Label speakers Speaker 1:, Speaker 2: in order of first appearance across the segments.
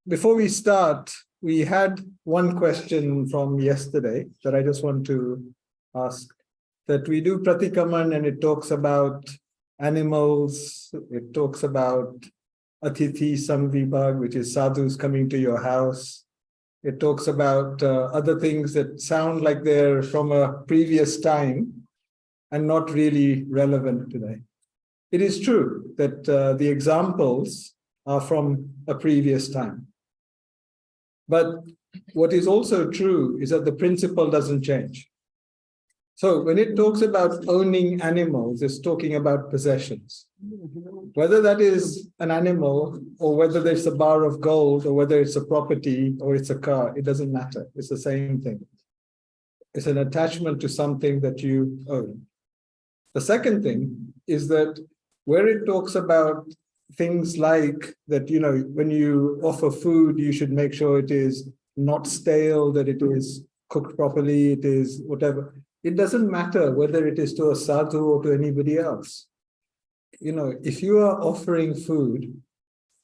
Speaker 1: before we start, we had one question from yesterday that I just want to ask. That we do Pratikraman and it talks about animals, it talks about Atithi Samvibhag, which is sadhus coming to your house. It talks about other things that sound like they're from a previous time and not really relevant today. It is true that the examples are from a previous time. But what is also true is that the principle doesn't change. So when it talks about owning animals, it's talking about possessions. Whether that is an animal or whether there's a bar of gold or whether it's a property or it's a car, it doesn't matter. It's the same thing. It's an attachment to something that you own. The second thing is that where it talks about things like that, you know, when you offer food, you should make sure it is not stale, that it is cooked properly, it is whatever. It doesn't matter whether it is to a sadhu or to anybody else. You know, if you are offering food,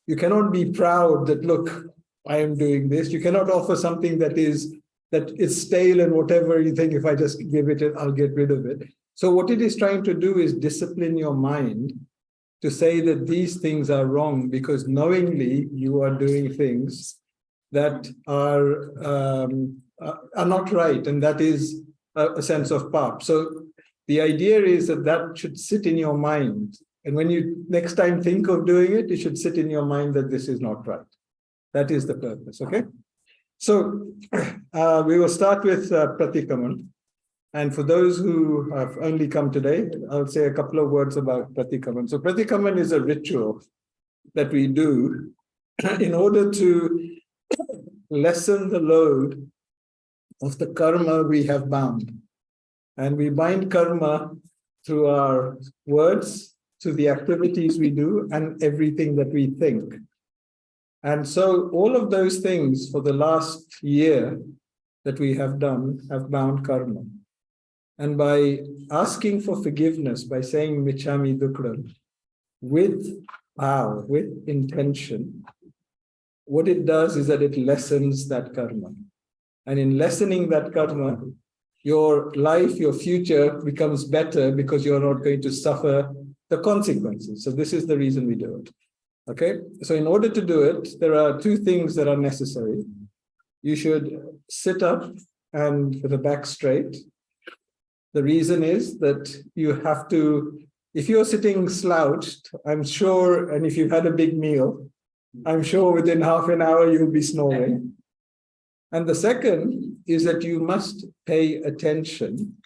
Speaker 1: you cannot be proud that, look, I am doing this. You cannot offer something that is stale and whatever you think, if I just give it, I'll get rid of it. So what it is trying to do is discipline your mind to say that these things are wrong because knowingly you are doing things that are not right, and that is a sense of pap. So the idea is that should sit in your mind. And when you next time think of doing it, it should sit in your mind that this is not right. That is the purpose, okay? So we will start with Pratikraman. And for those who have only come today, I'll say a couple of words about Pratikraman. So Pratikraman is a ritual that we do in order to lessen the load of the karma we have bound. And we bind karma through our words, through the activities we do, and everything that we think. And so all of those things for the last year that we have done have bound karma. And by asking for forgiveness, by saying Michami Dukram, with vow, with intention, what it does is that it lessens that karma. And in lessening that karma, your life, your future becomes better because you're not going to suffer the consequences. So this is the reason we do it. Okay? So in order to do it, there are two things that are necessary. You should sit up and with the back straight. The reason is that you have to, if you're sitting slouched, I'm sure, and if you've had a big meal, I'm sure within half an hour you'll be snoring. And the second is that you must pay attention,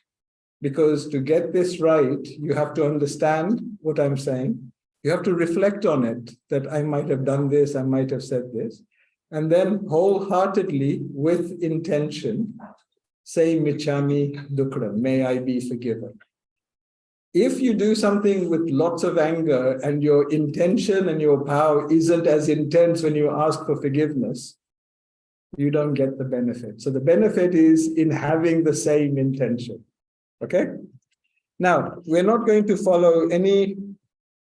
Speaker 1: because to get this right, you have to understand what I'm saying. You have to reflect on it, that I might have done this, I might have said this, and then wholeheartedly, with intention, say Michami Dukram, may I be forgiven. If you do something with lots of anger and your intention and your vow isn't as intense when you ask for forgiveness, you don't get the benefit. So the benefit is in having the same intention. Okay? Now, we're not going to follow any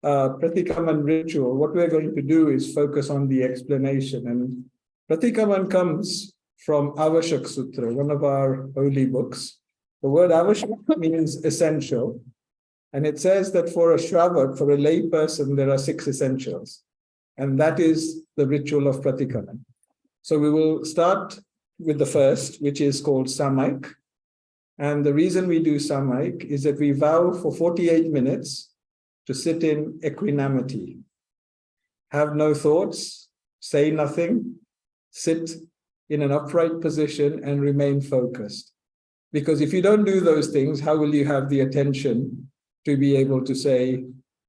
Speaker 1: Pratikraman ritual. What we're going to do is focus on the explanation. And Pratikraman comes from Avashak Sutra, one of our holy books. The word Avashak means essential. And it says that for a Shravak, for a lay person, there are 6 essentials. And that is the ritual of Pratikraman. So we will start with the first, which is called Samaik. And the reason we do Samaik is that we vow for 48 minutes to sit in equanimity. Have no thoughts, say nothing, sit in an upright position and remain focused. Because if you don't do those things, how will you have the attention to be able to say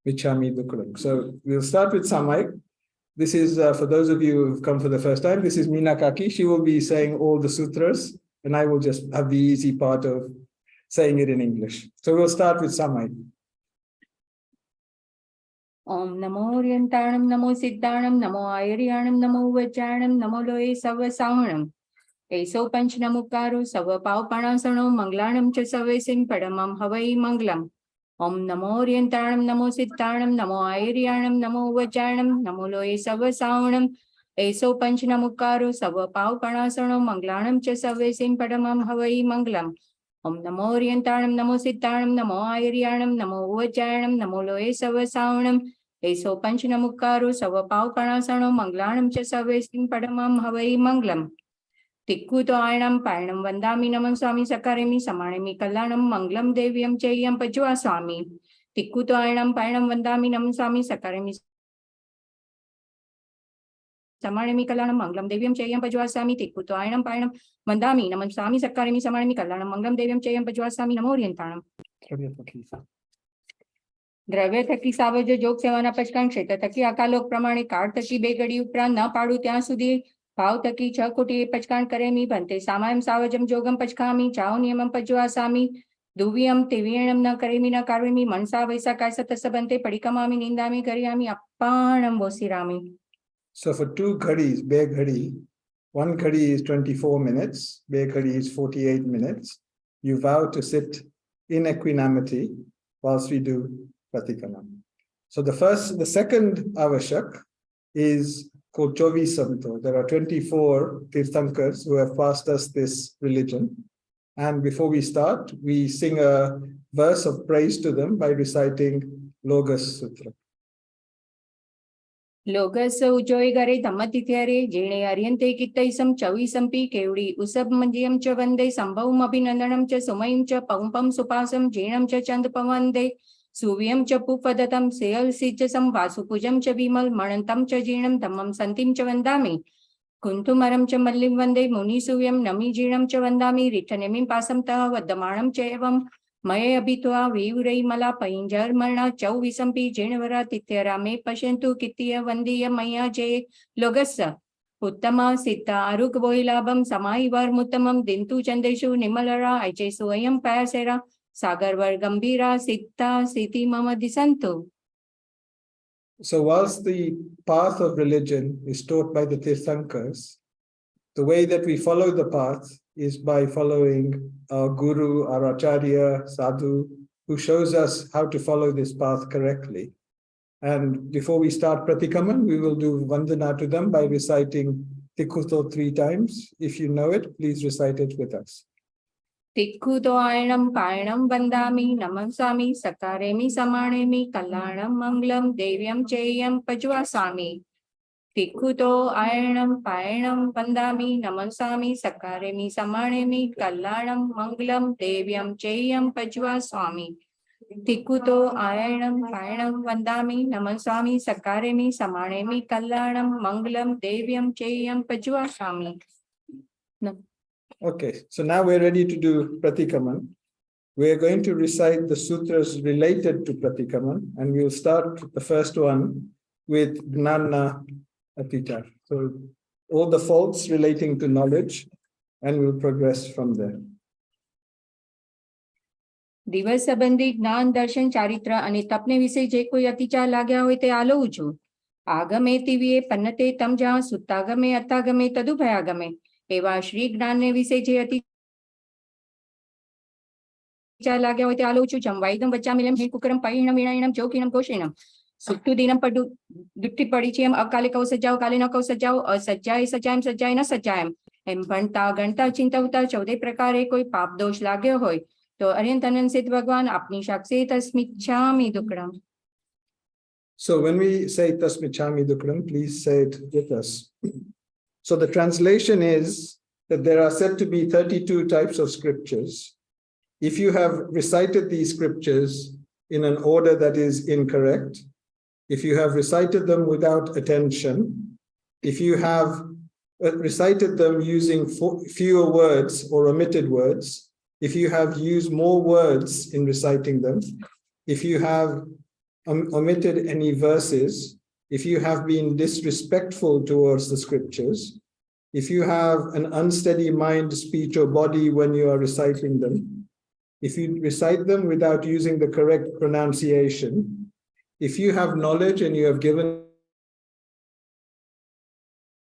Speaker 1: Michami Dukram? So we'll start with Samaik. This is, for those of you who've come for the first time, this is Meena Kaki. She will be saying all the sutras, and I will just have the easy part of saying it in English. So we'll start with Samaik.
Speaker 2: Om Namo Orientanam, Namo Siddhanam, Namo Ayariyanam, Namo Vajjanam, Namo Loe Sava Saunam. Eso Panchanamukaro, Sava Paupanasano, Manglanam Chasavesin, Padamam Havai Manglam. Om Namo Orientanam, Namo Siddhanam, Namo Ayariyanam, Namo Vajjanam, Namo Loe Sava Saunam. Asso પંચનમુકારો serve પાવ પણાસણો મંગલાણમ ચ સવેસીમ પડમમ હવૈ મંગલમ. ઓમ નમો ઓરિયંતાણમ નમો સિદ્ધાણમ નમો આયર્યાણમ નમો ઉવચાયણમ નમો લોય serve સાવણમ. એસો પંચનમુકારો serve પાવ પણાસણો મંગલાણમ ચ સવેસીમ પડમમ હવૈ મંગલમ. તિક્કુતો આયણમ પાયણમ વંદામિ નમઃ સ્વામી સકારેમી સમાણેમી કલ્યાણમ મંગલમ દેવ્યમ ચૈયમ પજ્વા સ્વામી. તિક્કુતો આયણમ પાયણમ વંદામિ નમઃ સ્વામી સકારેમી સમાણેમી કલ્યાણમ મંગલમ દેવ્યમ ચૈયમ પજ્વા સ્વામી. તિક્કુતો આયણમ પાયણમ વંદામિ નમઃ સ્વામી સકારેમી સમાણેમી કલ્યાણમ મંગલમ દેવ્યમ ચૈયમ પજ્વા સ્વામી. નમો ઓરિયંતાણમ. દ્રવ્ય થકી સાવજ જોગ સેવાના પચકાંગ ક્ષેત્ર થકી આકાલોક પ્રમાણે કાળ થકી બે ઘડી ઉપરાંત ન પાડું ત્યાં સુધી ભાવ થકી 6 કોટી પચકાણ કરેમી ભંતે સામાયમ સાવજમ જોગમ પચકામી ચાઓ નિયમમ પજ્વા સામી. દુવ્યમ તિવ્યણમ ન કરેમી ન કારવેમી મનસા વૈસા Kayas તસ્સ બંતે પડિકમામી નિંદામી કર્યામી અપ્પાણમ વોસિરામી.
Speaker 1: So for 2 ghadis, be ghadi, 1 ghadi is 24 minutes, be ghadi is 48 minutes. You vow to sit in equanimity whilst we do Pratikraman. So the second avashak is called Chovisamto. There are 24 Tirthankars who have passed us this religion. And before we start, we sing a verse of praise to them by reciting Logas Sutra.
Speaker 2: લોગસ ઉજોય ગરે ધમ્મતિથ્યારે જેણે અર્યંતે કિત્તૈસમ ચવિસંપી કેવડી ઉસબ મંજ્યમ ચ વંદે સંભવમ અભિનંદનમ ચ સુમયમ ચ પંપમ સુપાસમ જીણમ ચ ચંદ પવંદે સુવ્યમ ચ પુપદતમ સેયલ સિજ્જસમ વાસુપુજમ ચ વિમલ મણંતમ ચ જીર્ણમ ધમ્મમ સંતિમ ચ વંદામિ કુંતુમરમ ચ મલ્લિમ વંદે મુનિસુવ્યમ નમી જીર્ણમ ચ વંદામિ રીઠનેમિમ પાસમ તઃ વદ્દમાણમ ચ એવમ મયે અભિત્વા વીવરૈ મલા પૈંજર્મણા ચૌ વિસંપી જીણવરા તિથ્યરા મે પશ્યંતુ કિત્તિય વંદીય મૈયા જે લોગસ્સ ઉત્તમા સિદ્ધા આરુગ વોહિલાભમ સમાઈ વર્મુત્તમમ દિંતુ ચંદેશુ નિમલરા અજેસુ અયમ પયાસેરા સાગરવર ગંભીરા સિદ્ધા સિદ્ધિ મમ દિસંતુ.
Speaker 1: So whilst the path of religion is taught by the Tirthankars, the way that we follow the path is by following our guru, our acharya, sadhu, who shows us how to follow this path correctly. And before we start Pratikraman, we will do Vandana to them by reciting Tikkuto 3 times. If you know it, please recite it with us.
Speaker 2: તિક્ખુતો આયણમ પાયણમ વંદામિ નમઃ સ્વામી સકારેમિ સમાણેમિ કલ્યાણમ મંગલમ દેવ્યમ ચેયમ પજ્વા સ્વામી. તિક્ખુતો આયણમ પાયણમ વંદામિ નમઃ સ્વામી સકારેમિ સમાણેમિ કલ્યાણમ મંગલમ દેવ્યમ ચેયમ પજ્વા સ્વામી. તિક્ખુતો આયણમ પાયણમ વંદામિ નમઃ સ્વામી સકારેમિ સમાણેમિ કલ્યાણમ મંગલમ દેવ્યમ ચેયમ પજ્વા સ્વામી.
Speaker 1: Okay, so now we're ready to do Pratikraman. We're going to recite the sutras related to Pratikraman, and we'll start the first one with Gnana Atita. So all the faults relating to knowledge, and we'll progress from there.
Speaker 2: દિવસ સંબંધી જ્ઞાન દર્શન ચારિત્ર અને તપને વિશે જે કોઈ અતિચાર लाग्या હોય તે આલોવું છું. આગમે તિવ્યે પન્નતે તમ જા સુત્તાગમે અત્તાગમે તદુભયાગમે. એવા શ્રી જ્ઞાનને વિશે જે અતિચાર लाग्या હોય તે આલોવું છું. જમ વાઈદમ વચ્ચામિલમ હે કુકરમ પૈણમ વિણાયણમ જોકિણમ કોશિણમ. સુટ્ટુ દિનમ પડુ દુટ્ટી પડી છે એમ અકાલે કૌ સજાઓ કાલે ન કૌ સજાઓ અસજ્જાય સજાયમ સજ્જાય ન સજ્જાયમ. એમ ભણતા ગણતા ચિંતવતા 14 પ્રકારે કોઈ પાપ દોષ लाग्યો હોય તો અર્યંત અનંત સિદ્ધ ભગવાન આપની સાક્ષી તસ્મિચ્છામિ દુક્કડમ.
Speaker 1: So when we say Tasmichami Dukram, please say it with us. So the translation is that there are said to be 32 types of scriptures. If you have recited these scriptures in an order that is incorrect, if you have recited them without attention, if you have recited them using fewer words or omitted words, if you have used more words in reciting them, if you have omitted any verses, if you have been disrespectful towards the scriptures, if you have an unsteady mind, speech, or body when you are reciting them, if you recite them without using the correct pronunciation, if you have knowledge and you have given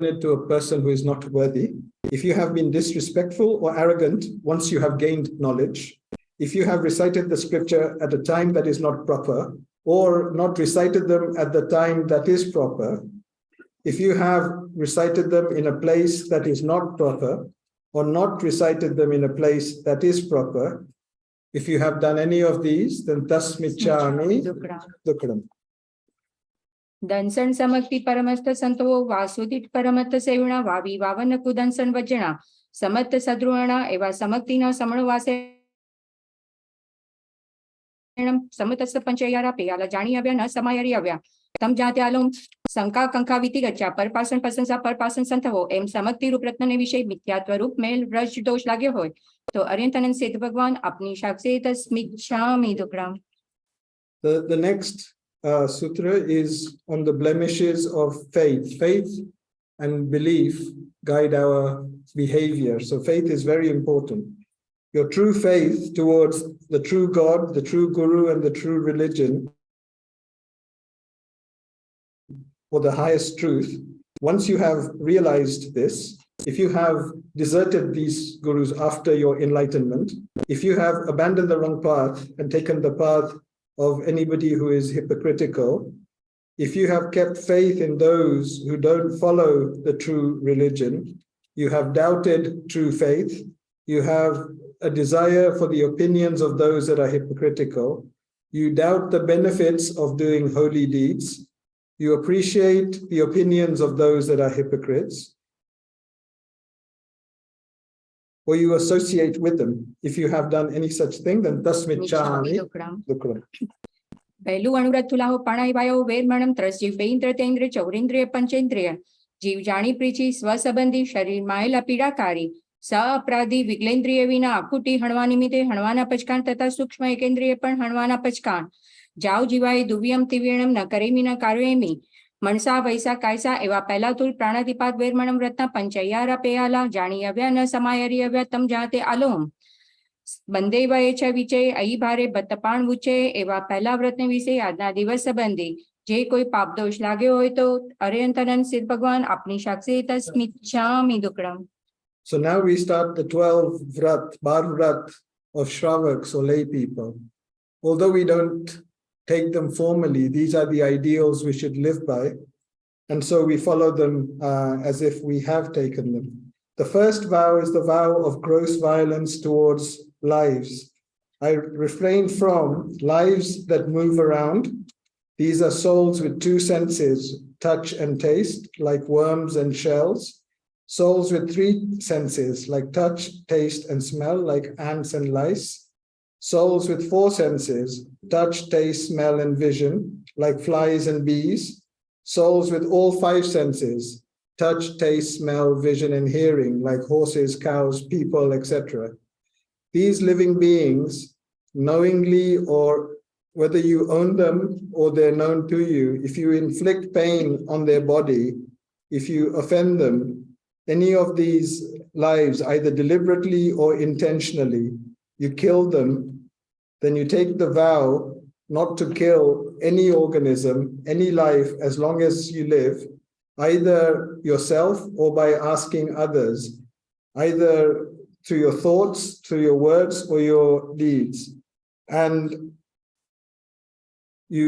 Speaker 1: it to a person who is not worthy, if you have been disrespectful or arrogant once you have gained knowledge, if you have recited the scripture at a time that is not proper, or not recited them at the time that is proper, if you have recited them in a place that is not proper, or not recited them in a place that is proper, if you have done any of these, then tasmichami dukram.
Speaker 2: દંસણ સમક્તિ પરમસ્ત સંતો વાસુદિત પરમત સેવણા વાવી વાવન કુદંસણ વજણા સમત સદ્રુવણા એવા સમક્તિના સમણવાસે સમતસ્ස પંચયારા પેયાલા જાણી આવ્યા ન સમાયરી આવ્યા તમ જાતે આલોમ શંકા કંકા વીતી ગચ્યા પરપાસન પ્રશંસા પરપાસન સંતવો એમ સમક્તિ રૂપ રત્નને વિષય મિથ્યાત્વ રૂપ મેલ રજ દોષ લાગ્યો હોય તો અર્યંતનંદ સિદ્ધ ભગવાન આપની સાક્ષી તસ્મિચ્છામિ દુક્કડમ.
Speaker 1: The next sutra is on the blemishes of faith. Faith and belief guide our behavior. So faith is very important. Your true faith towards the true God, the true Guru, and the true religion, or the highest truth, once you have realized this, if you have deserted these gurus after your enlightenment, if you have abandoned the wrong path and taken the path of anybody who is hypocritical, if you have kept faith in those who don't follow the true religion, you have doubted true faith, you have a desire for the opinions of those that are hypocritical, you doubt the benefits of doing holy deeds, you appreciate the opinions of those that are hypocrites, or you associate with them. If you have done any such thing, then tasmichami dukram.
Speaker 2: પહેલું અણુરત તુલાહો પાણાઈ વાયો વેરમણમ ત્રસજીવ બેઇન્દ્ર તેન્દ્ર ચૌરેન્દ્રિય પંચેન્દ્રિય જીવ જાણી પ્રીચી સ્વસંબંધી શરીર માયેલા પીડાકારી સ અપરાધી વિગલેન્દ્રિય વિના આકુટી હણવા નિમિત્તે હણવાના પચકાણ તથા સૂક્ષ્મ એકેન્દ્રિય પણ હણવાના પચકાણ જાવ જીવાય દુવ્યમ તિવ્યણમ ન કરેમી ન કાર્યેમી મણસા વૈસા કાયસા એવા પહેલા તુલ પ્રાણાધિપાત વેરમણમ રત્ના પંચૈયારા પેયાલા જાણી આવ્યા ન સમાયરી આવ્યા તમ જાતે આલોમ બંદે વયે છે વિચે અહી ભારે બતપાણ wuche એવા પહેલા વ્રતને વિશે આજના દિવસ સંબંધી જે કોઈ પાપ દોષ લાગ્યો હોય તો અર્યંતનંદ સિદ્ધ ભગવાન આપની સાક્ષી તસ્મિચ્છામિ દુક્કડમ.
Speaker 1: So now we start the 12 vrat, bar vrat of Shravaks or lay people. Although we don't take them formally, these are the ideals we should live by. And so we follow them as if we have taken them. The first vow is the vow of gross violence towards lives. I refrain from lives that move around. These are souls with two senses, touch and taste, like worms and shells. Souls with three senses, like touch, taste, and smell, like ants and lice. Souls with four senses, touch, taste, smell, and vision, like flies and bees. Souls with all five senses, touch, taste, smell, vision, and hearing, like horses, cows, people, etc. These living beings, knowingly or whether you own them or they're known to you, if you inflict pain on their body, if you offend them, any of these lives, either deliberately or intentionally, you kill them, then you take the vow not to kill any organism, any life, as long as you live, either yourself or by asking others, either through your thoughts, through your words, or your deeds. And you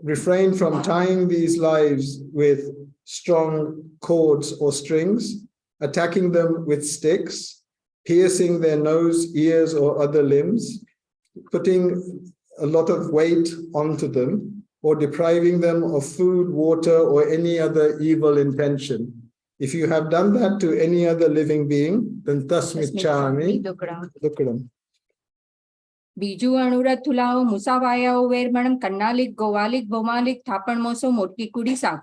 Speaker 1: refrain from tying these lives with strong cords or strings, attacking them with sticks, piercing their nose, ears, or other limbs, putting a lot of weight onto them, or depriving them of food, water, or any other evil intention. If you have done that to any other living being, then tasmichami dukram.
Speaker 2: બીજું અણુરત તુલાઓ મુસાવાયાઓ વેરમણમ કન્નાલિક ગોવાલિક ભૌમાલિક થાપણ મોસો મોટકી કુડી શાક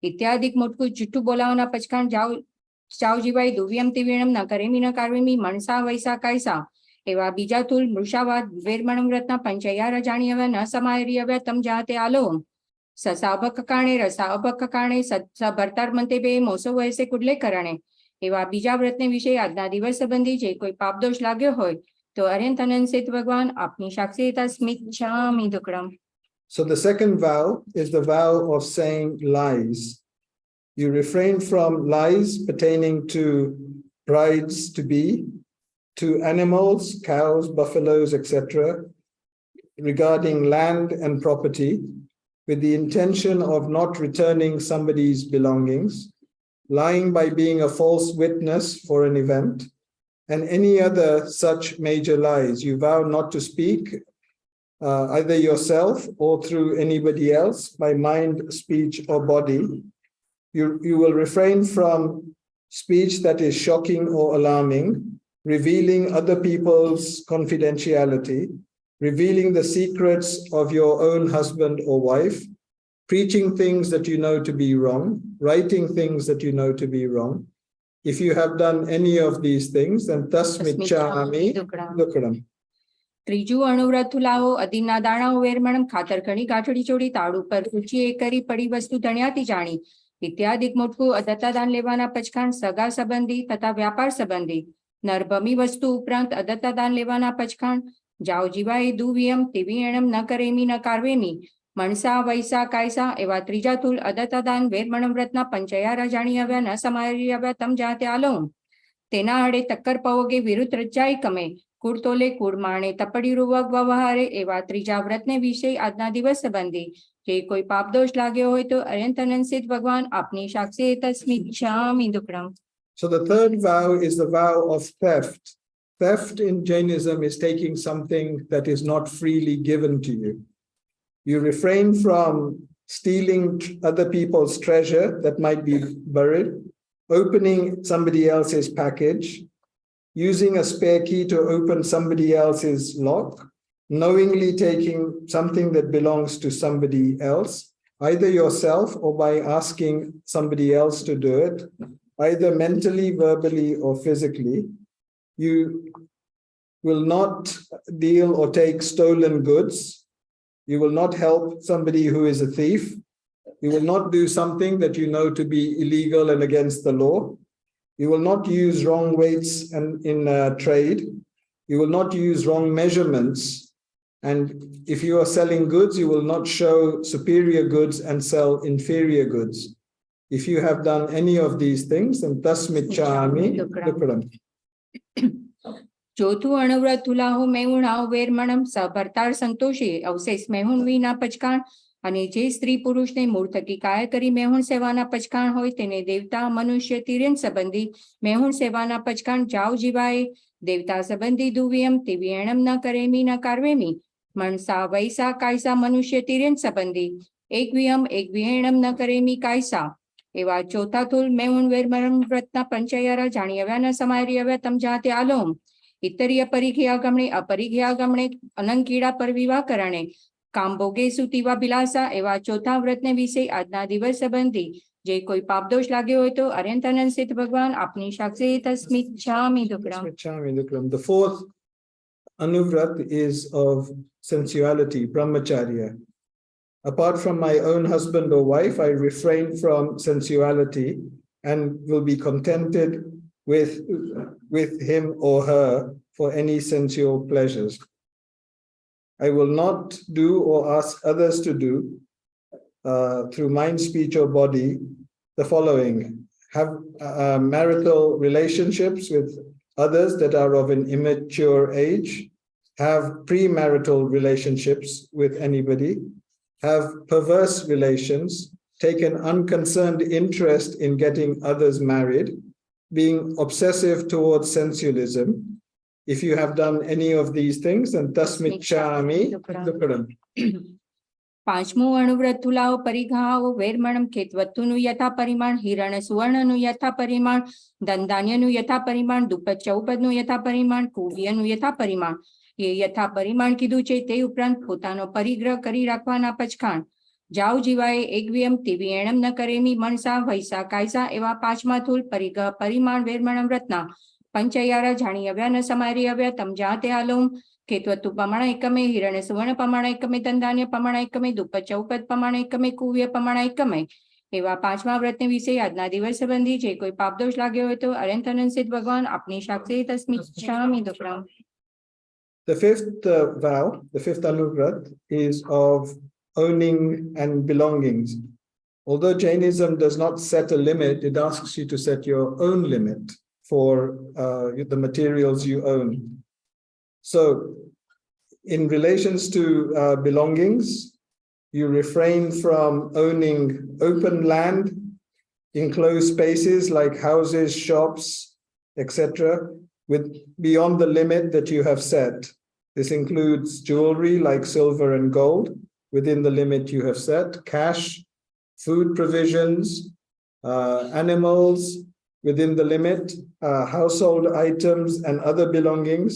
Speaker 2: ઇત્યાદિક મોટકું જુઠ્ઠું બોલાવાના પચકાણ જાવ જીવાય દુવ્યમ તિવ્યણમ ન કરેમી ન કાર્વેમી મણસા વૈસા કાયસા એવા બીજા તુલ મૃષાવાદ વેરમણમ રત્ના પંચૈયારા જાણી આવ્યા ન સમાયરી આવ્યા તમ જાતે આલો સસાભક કારણે રસાભક કારણે ભરતાર મંતે બે મોસો વયસે કુડલે કરણે એવા બીજા વ્રતને વિશે આજના દિવસ સંબંધી જે કોઈ પાપદોષ લાગ્યો હોય તો અર્યંતનંદ સિદ્ધ ભગવાન આપની સાક્ષી તસ્મિચ્છામિ દુક્કડમ.
Speaker 1: So the second vow is the vow of saying lies. You refrain from lies pertaining to brides to be, to animals, cows, buffaloes, etc., regarding land and property, with the intention of not returning somebody's belongings, lying by being a false witness for an event, and any other such major lies. You vow not to speak either yourself or through anybody else by mind, speech, or body. You will refrain from speech that is shocking or alarming, revealing other people's confidentiality, revealing the secrets of your own husband or wife, preaching things that you know to be wrong, writing things that you know to be wrong. If you have done any of these things, then tasmichami dukram.
Speaker 2: ત્રીજું અણુવ્રત લાવો અધીના દાણાઓ વેરમણમ ખાતર ઘણી ગાંઠડી ચોડી તાળુ પર ઊંચી એ કરી પડી વસ્તુ ધણ્યાતી જાણી ઇત્યાદિક મોટકું અદત્તાદાન લેવાના પચખાણ સગા સંબંધી તથા વ્યાપાર સંબંધી નરભમી વસ્તુ ઉપરાંત અદત્તાદાન લેવાના પચખાણ જાઓ જીવાય દુવિયમ તિવિયણમ ન કરેમી ન કારવેમી મણસા વૈસા કાયસા એવા ત્રીજા તુલ અદત્તાદાન વેરમણમ વ્રતના પંચયારા જાણી આવ્યા ન સમારી આવ્યા તમ જાતે આલોમ તેના આડે તક્કર પવગે વિરુદ્ધ રચાઈ કમે કુળતોલે કુળ માણે તપડી રૂવક વ્યવહારે એવા ત્રીજા વ્રતને વિશે આજના દિવસ સંબંધી જે કોઈ પાપ દોષ લાગ્યો હોય તો અનંત અનંત ભગવાન આપની સાક્ષી તસ્મિચ્છામિ દુક્કડમ.
Speaker 1: So the third vow is the vow of theft. Theft in Jainism is taking something that is not freely given to you. You refrain from stealing other people's treasure that might be buried, opening somebody else's package, using a spare key to open somebody else's lock, knowingly taking something that belongs to somebody else, either yourself or by asking somebody else to do it, either mentally, verbally, or physically. You will not deal or take stolen goods. You will not help somebody who is a thief. You will not do something that you know to be illegal and against the law. You will not use wrong weights in trade. You will not use wrong measurements. And if you are selling goods, you will not show superior goods and sell inferior goods. If you have done any of these things, then tasmichami dukram.
Speaker 2: ચોથું અણવ્રત તુલાહો મેહુણાઓ વેરમણમ સભરતાર સંતોષે અવશેષ મેહુણ વિના પચકાણ અને જે સ્ત્રી પુરુષને મૂળ થકી કાય કરી મેહુણ સેવાના પચકાણ હોય તેને દેવતા મનુષ્ય તિર્યન સંબંધી મેહુણ સેવાના પચકાણ જાવ જીવાય દેવતા સંબંધી દુવિયમ તિવિયણમ ન કરેમી ન કારવેમી મણસા વૈસા કાયસા મનુષ્ય તિર્યન સંબંધી એક વિયમ એક વિહેણમ ન કરેમી કાયસા એવા ચોથા તુલ મેહુણ વેરમણમ વ્રતના પંચયારા જાણી આવ્યા ન સમારી આવ્યા તમ જાતે આલોમ ઇતરીય પરિઘ્યા ગમણે અપરિઘ્યા ગમણે અનંકીડા પર વિવાહ કરણે કામ ભોગે સુતીવા બિલાસા એવા ચોથા વ્રતને વિશે આજના દિવસ સંબંધી જે કોઈ પાપદોષ લાગ્યો હોય તો અર્યંત અનંત સિદ્ધ ભગવાન આપની સાક્ષી તસ્મિચ્છામિ દુક્કડમ.
Speaker 1: Tasmichami dukram. The fourth anuvrat is of sensuality, brahmacharya. Apart from my own husband or wife, I refrain from sensuality and will be contented with him or her for any sensual pleasures. I will not do or ask others to do through mind, speech, or body the following: have marital relationships with others that are of an immature age, have premarital relationships with anybody, have perverse relations, take an unconcerned interest in getting others married, being obsessive towards sensualism. If you have done any of these things, then tasmichami dukram.
Speaker 2: પાંચમું અણુવ્રત તુલાઓ પરિઘાઓ વેરમણમ ખેત વસ્તુનું યથા પરિમાણ હિરણ સુવર્ણનું યથા પરિમાણ ધન ધાન્યનું યથા પરિમાણ દુપદ ચૌપદનું યથા પરિમાણ કુવ્યનું યથા પરિમાણ એ યથા પરિમાણ કીધું છે તે ઉપરાંત પોતાનો પરિગ્રહ કરી રાખવાના પચખાણ જાવ જીવાએ એક વિયમ તિવિયણમ ન કરેમી મણસા વૈસા કાયસા એવા પાંચમા થૂલ પરિગ્રહ પરિમાણ વેરમણમ રત્ના પંચયારા જાણી આવ્યા ન સમારી આવ્યા તમ જાતે આલોમ ખેતવત્તુ પમાણ એકમે હિરણ સુવર્ણ પમાણ એકમે ધનધાન્ય પમાણ એકમે દુપદ ચૌપદ પમાણ એકમે કુવ્ય પમાણ એકમે એવા પાંચમા વ્રતને વિશે આજના દિવસ સંબંધી જે કોઈ પાપદોષ લાગ્યો હોય તો અનંત અનંત સિદ્ધ ભગવાન આપની સાક્ષી તસ્મિચ્છામિ દુક્કડમ.
Speaker 1: The fifth vow, the fifth anuvrat, is of owning and belongings. Although Jainism does not set a limit, it asks you to set your own limit for the materials you own. So in relations to belongings, you refrain from owning open land, enclosed spaces like houses, shops, etc., with beyond the limit that you have set. This includes jewelry like silver and gold within the limit you have set, cash, food provisions, animals within the limit, household items and other belongings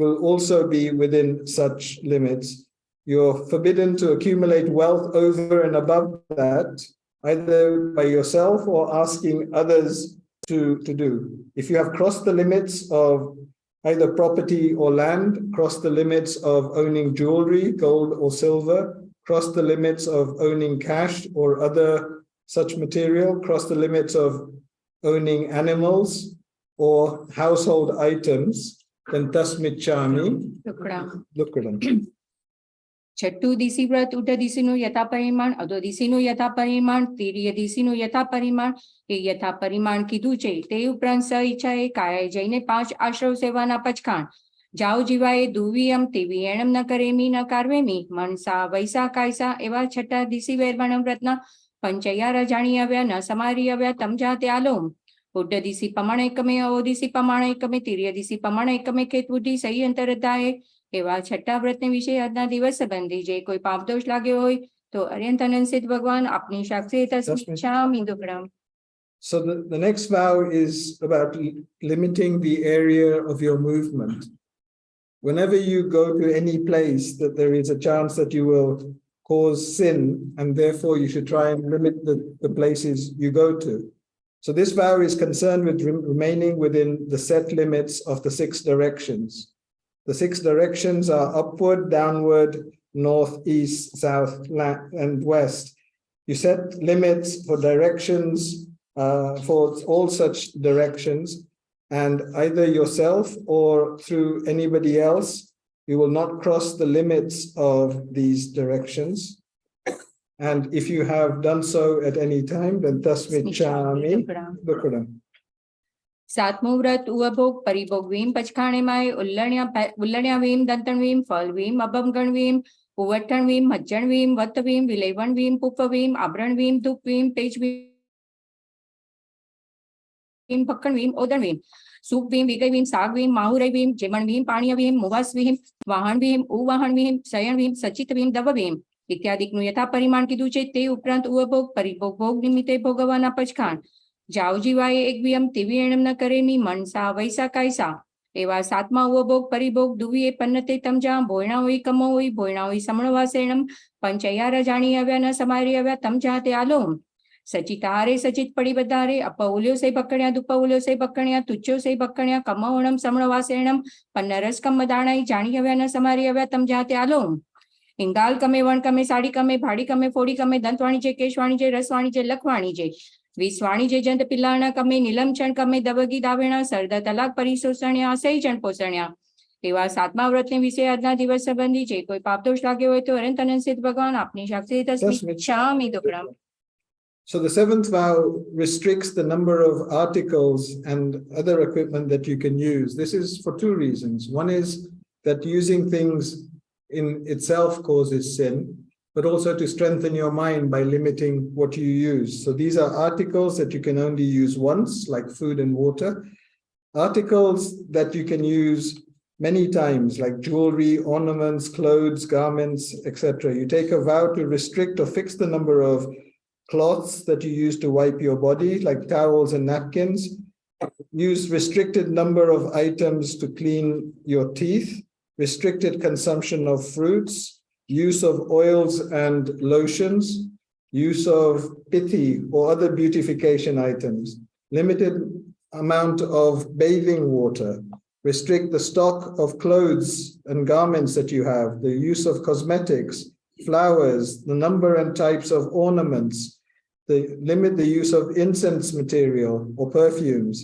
Speaker 1: will also be within such limits. You're forbidden to accumulate wealth over and above that, either by yourself or asking others to do. If you have crossed the limits of either property or land, crossed the limits of owning jewelry, gold or silver, crossed the limits of owning cash or other such material, crossed the limits of owning animals or household items, then tasmichami. Lukram.
Speaker 2: છઠ્ઠું દિશી વ્રત ઉઠ દિશીનું યથા પરિમાણ, અધો દિશીનું યથા પરિમાણ, તીર્ય દિશીનું યથા પરિમાણ, એ યથા પરિમાણ કીધું છે. તે ઉપરાંત સ ઈચ્છાએ કાયાએ જઈને 5 આશ્રવ સેવાના પચખાણ. જાઓ જીવાએ દુવિયમ તેવી એણમ ન કરેમી ન કારવેમી, મનસા વૈસા કાયસા એવા છઠ્ઠા દિશી વૈરવણ વ્રતના પંચૈયારા જાણી આવ્યા ન સમારી આવ્યા તમ જાતે આલોમ. ઉડ્ડ દિશી પમણ એકમે, અવો દિશી પમાણ એકમે, તીર્ય દિશી પમણ એકમે, ખેત બુદ્ધિ સહી અંતરધાએ એવા છઠ્ઠા વ્રતને વિશે આજના દિવસ સંબંધી જે કોઈ પાપદોષ લાગ્યો હોય તો અર્યંત અનંત ભગવાન આપની સાક્ષી તસ્મિચ્છામિ દુક્કડમ.
Speaker 1: So the next vow is about limiting the area of your movement. Whenever you go to any place that there is a chance that you will cause sin, and therefore you should try and limit the places you go to. So this vow is concerned with remaining within the set limits of the 6 directions. The 6 directions are upward, downward, north, east, south, and west. You set limits for directions, for all such directions, and either yourself or through anybody else, you will not cross the limits of these directions. And if you have done so at any time, then tasmichami dukkuram.
Speaker 2: સાતમું વ્રત ઉવભોગ પરિભોગ વીમ પચખાણે માય ઉલ્લણ્યા વીમ દંતણ વીમ ફલ વીમ અભમગણ વીમ ઉવઠણ વીમ મજ્જણ વીમ વત વીમ વિલેવણ વીમ પુપ વીમ આભરણ વીમ ધૂપ વીમ તેજ વીમ ભક્કણ વીમ ઓદણ વીમ સૂપ વીમ વિગય વીમ સાગ વીમ માહુરય વીમ જેમણ વીમ પાણીય વીમ મુવાસ વીમ વાહણ વીમ ઉવાહણ વીમ શયન વીમ સચિત વીમ દવ વીમ ઇત્યાદિકનું યથા પરિમાણ કીધું છે. તે ઉપરાંત ઉવભોગ પરિભોગ ભોગ નિમિત્તે ભોગવવાના પચખાણ. જાઓ જીવાએ એક વિયમ તેવી એણમ ન કરેમી, મનસા વૈસા કાયસા એવા સાતમા ઉવભોગ પરિભોગ દુવીએ પન્નતે તમજા, ભોયણા હોય કમો હોય, ભોયણા હોય સમણવાસ એણમ, પંચૈયારા જાણી આવ્યા ન સમારી આવ્યા તમ જાતે આલોમ. સચિતારે સચિત પડી બધારે, અપઉલ્યો સે ભક્કણ્યા, દુપઉલ્યો સે ભક્કણ્યા, તુચ્ચો સે ભક્કણ્યા, કમોણમ સમણવાસ એણમ, પન્નરસ કમ દાણાઈ જાણી આવ્યા ન સમારી આવ્યા તમ જાતે આલોમ. ઇંગાલ કમે, વણ કમે, સાડી કમે, ભાડી કમે, ફોડી કમે, દંત વાણીજે, કેશ વાણીજે, રસ વાણીજે, લખ વાણીજે, વીસ વાણીજે, જંત પિલ્લાણા કમે, નીલમચણ કમે, દબગી દાવેણા, સરદ તલાક પરિશોષણ્યા, સહી જણ પોષણ્યા એવા સાતમા વ્રતને વિશે આજના દિવસ સંબંધી જે કોઈ પાપદોષ લાગ્યો હોય તો અનંત અનંત સિદ્ધ ભગવાન આપની સાક્ષી તસ્મિચ્છામિ દુક્કડમ.
Speaker 1: So the 7th vow restricts the number of articles and other equipment that you can use. This is for 2 reasons. One is that using things in itself causes sin, but also to strengthen your mind by limiting what you use. So these are articles that you can only use once, like food and water. Articles that you can use many times, like jewelry, ornaments, clothes, garments, etc. You take a vow to restrict or fix the number of cloths that you use to wipe your body, like towels and napkins. Use restricted number of items to clean your teeth, restricted consumption of fruits, use of oils and lotions, use of pithi or other beautification items, limited amount of bathing water, restrict the stock of clothes and garments that you have, the use of cosmetics, flowers, the number and types of ornaments, limit the use of incense material or perfumes,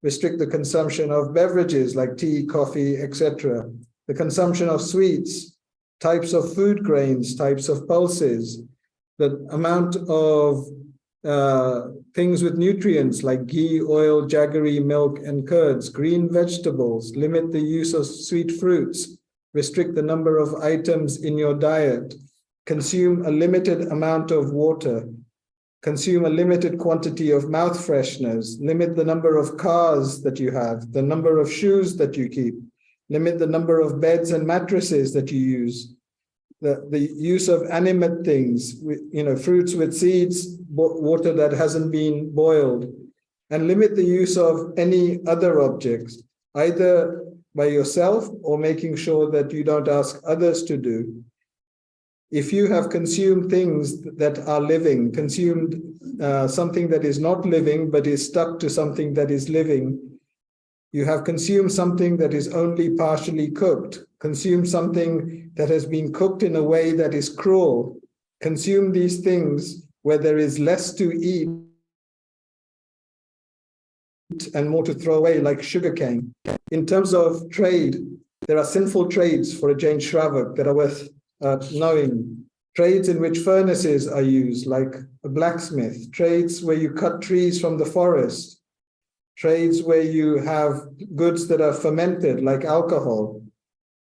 Speaker 1: restrict the consumption of beverages like tea, coffee, etc., the consumption of sweets, types of food grains, types of pulses, the amount of things with nutrients like ghee, oil, jaggery, milk, and curds, green vegetables, limit the use of sweet fruits, restrict the number of items in your diet, consume a limited amount of water, consume a limited quantity of mouth fresheners, limit the number of cars that you have, the number of shoes that you keep, limit the number of beds and mattresses that you use, the use of animate things, fruits with seeds, water that hasn't been boiled, and limit the use of any other objects, either by yourself or making sure that you don't ask others to do. If you have consumed things that are living, consumed something that is not living but is stuck to something that is living, you have consumed something that is only partially cooked, consumed something that has been cooked in a way that is cruel, consume these things where there is less to eat and more to throw away, like sugarcane. In terms of trade, there are sinful trades for a Jain Shravak that are worth knowing. Trades in which furnaces are used, like a blacksmith. Trades where you cut trees from the forest. Trades where you have goods that are fermented, like alcohol.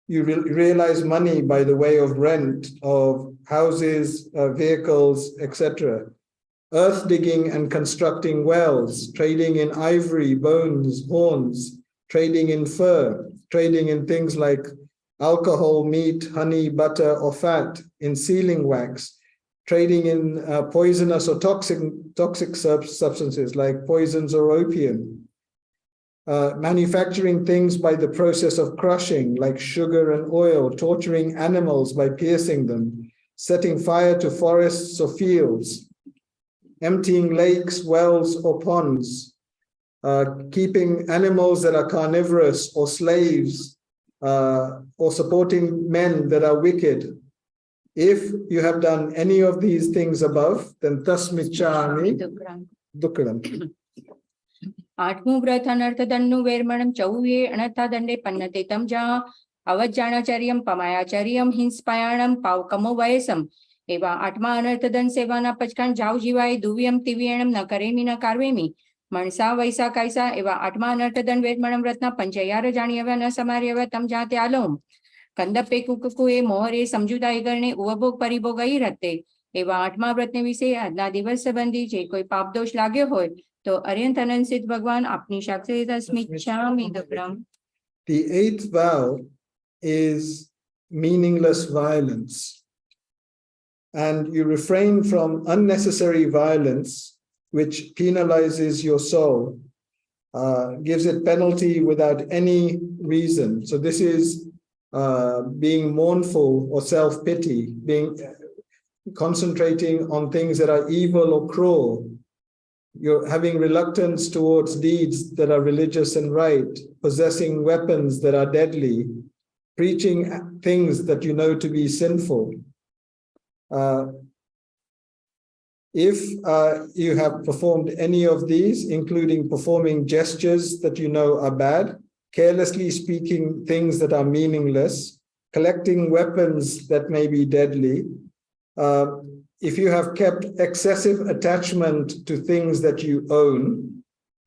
Speaker 1: You realize money by the way of rent of houses, vehicles, etc. Earth digging and constructing wells, trading in ivory, bones, horns, trading in fur, trading in things like alcohol, meat, honey, butter, or fat, in sealing wax, trading in poisonous or toxic substances like poisons or opium, manufacturing things by the process of crushing like sugar and oil, torturing animals by piercing them, setting fire to forests or fields, emptying lakes, wells, or ponds, keeping animals that are carnivorous or slaves, or supporting men that are wicked. If you have done any of these things above, then tasmichami dukram.
Speaker 2: આઠમું વ્રત અનર્થદંડનું વેરમણમ ચૌએ અનર્થદંડે પન્નતે તમ જા અવજ્જાનાચર્યમ પમાયાચર્યમ હિંસ્પાયાણમ પાવકમો વયસમ એવા આઠમા અનર્થદંડ સેવાના પચકાન જાવ જીવાય દુવ્યમ તિવ્યણમ ન કરેમી ન કાર્વેમી મણસા વૈસા કાયસા એવા આઠમા અનર્થદંડ વેરમણમ વ્રતના પંચયાર જાણ્યવા ન સમાર્યવા તમ જાતે આલોમ કંદપે કુકુએ મોહરે સમજુદાઈ કરને ઉવભોગ પરિભોગ અહીં રતે એવા આઠમા વ્રતને વિશે આજના દિવસ સંબંધી જે કોઈ પાપદોષ લાગ્યો હોય તો અર્યંત અનંત ભગવાન આપની સાક્ષી તસ્મિચ્છામિ દુક્કડમ.
Speaker 1: The eighth vow is meaningless violence, and you refrain from unnecessary violence which penalizes your soul, gives it penalty without any reason. So this is being mournful or self-pity, concentrating on things that are evil or cruel. You're having reluctance towards deeds that are religious and right, possessing weapons that are deadly, preaching things that you know to be sinful. If you have performed any of these, including performing gestures that you know are bad, carelessly speaking things that are meaningless, collecting weapons that may be deadly, if you have kept excessive attachment to things that you own,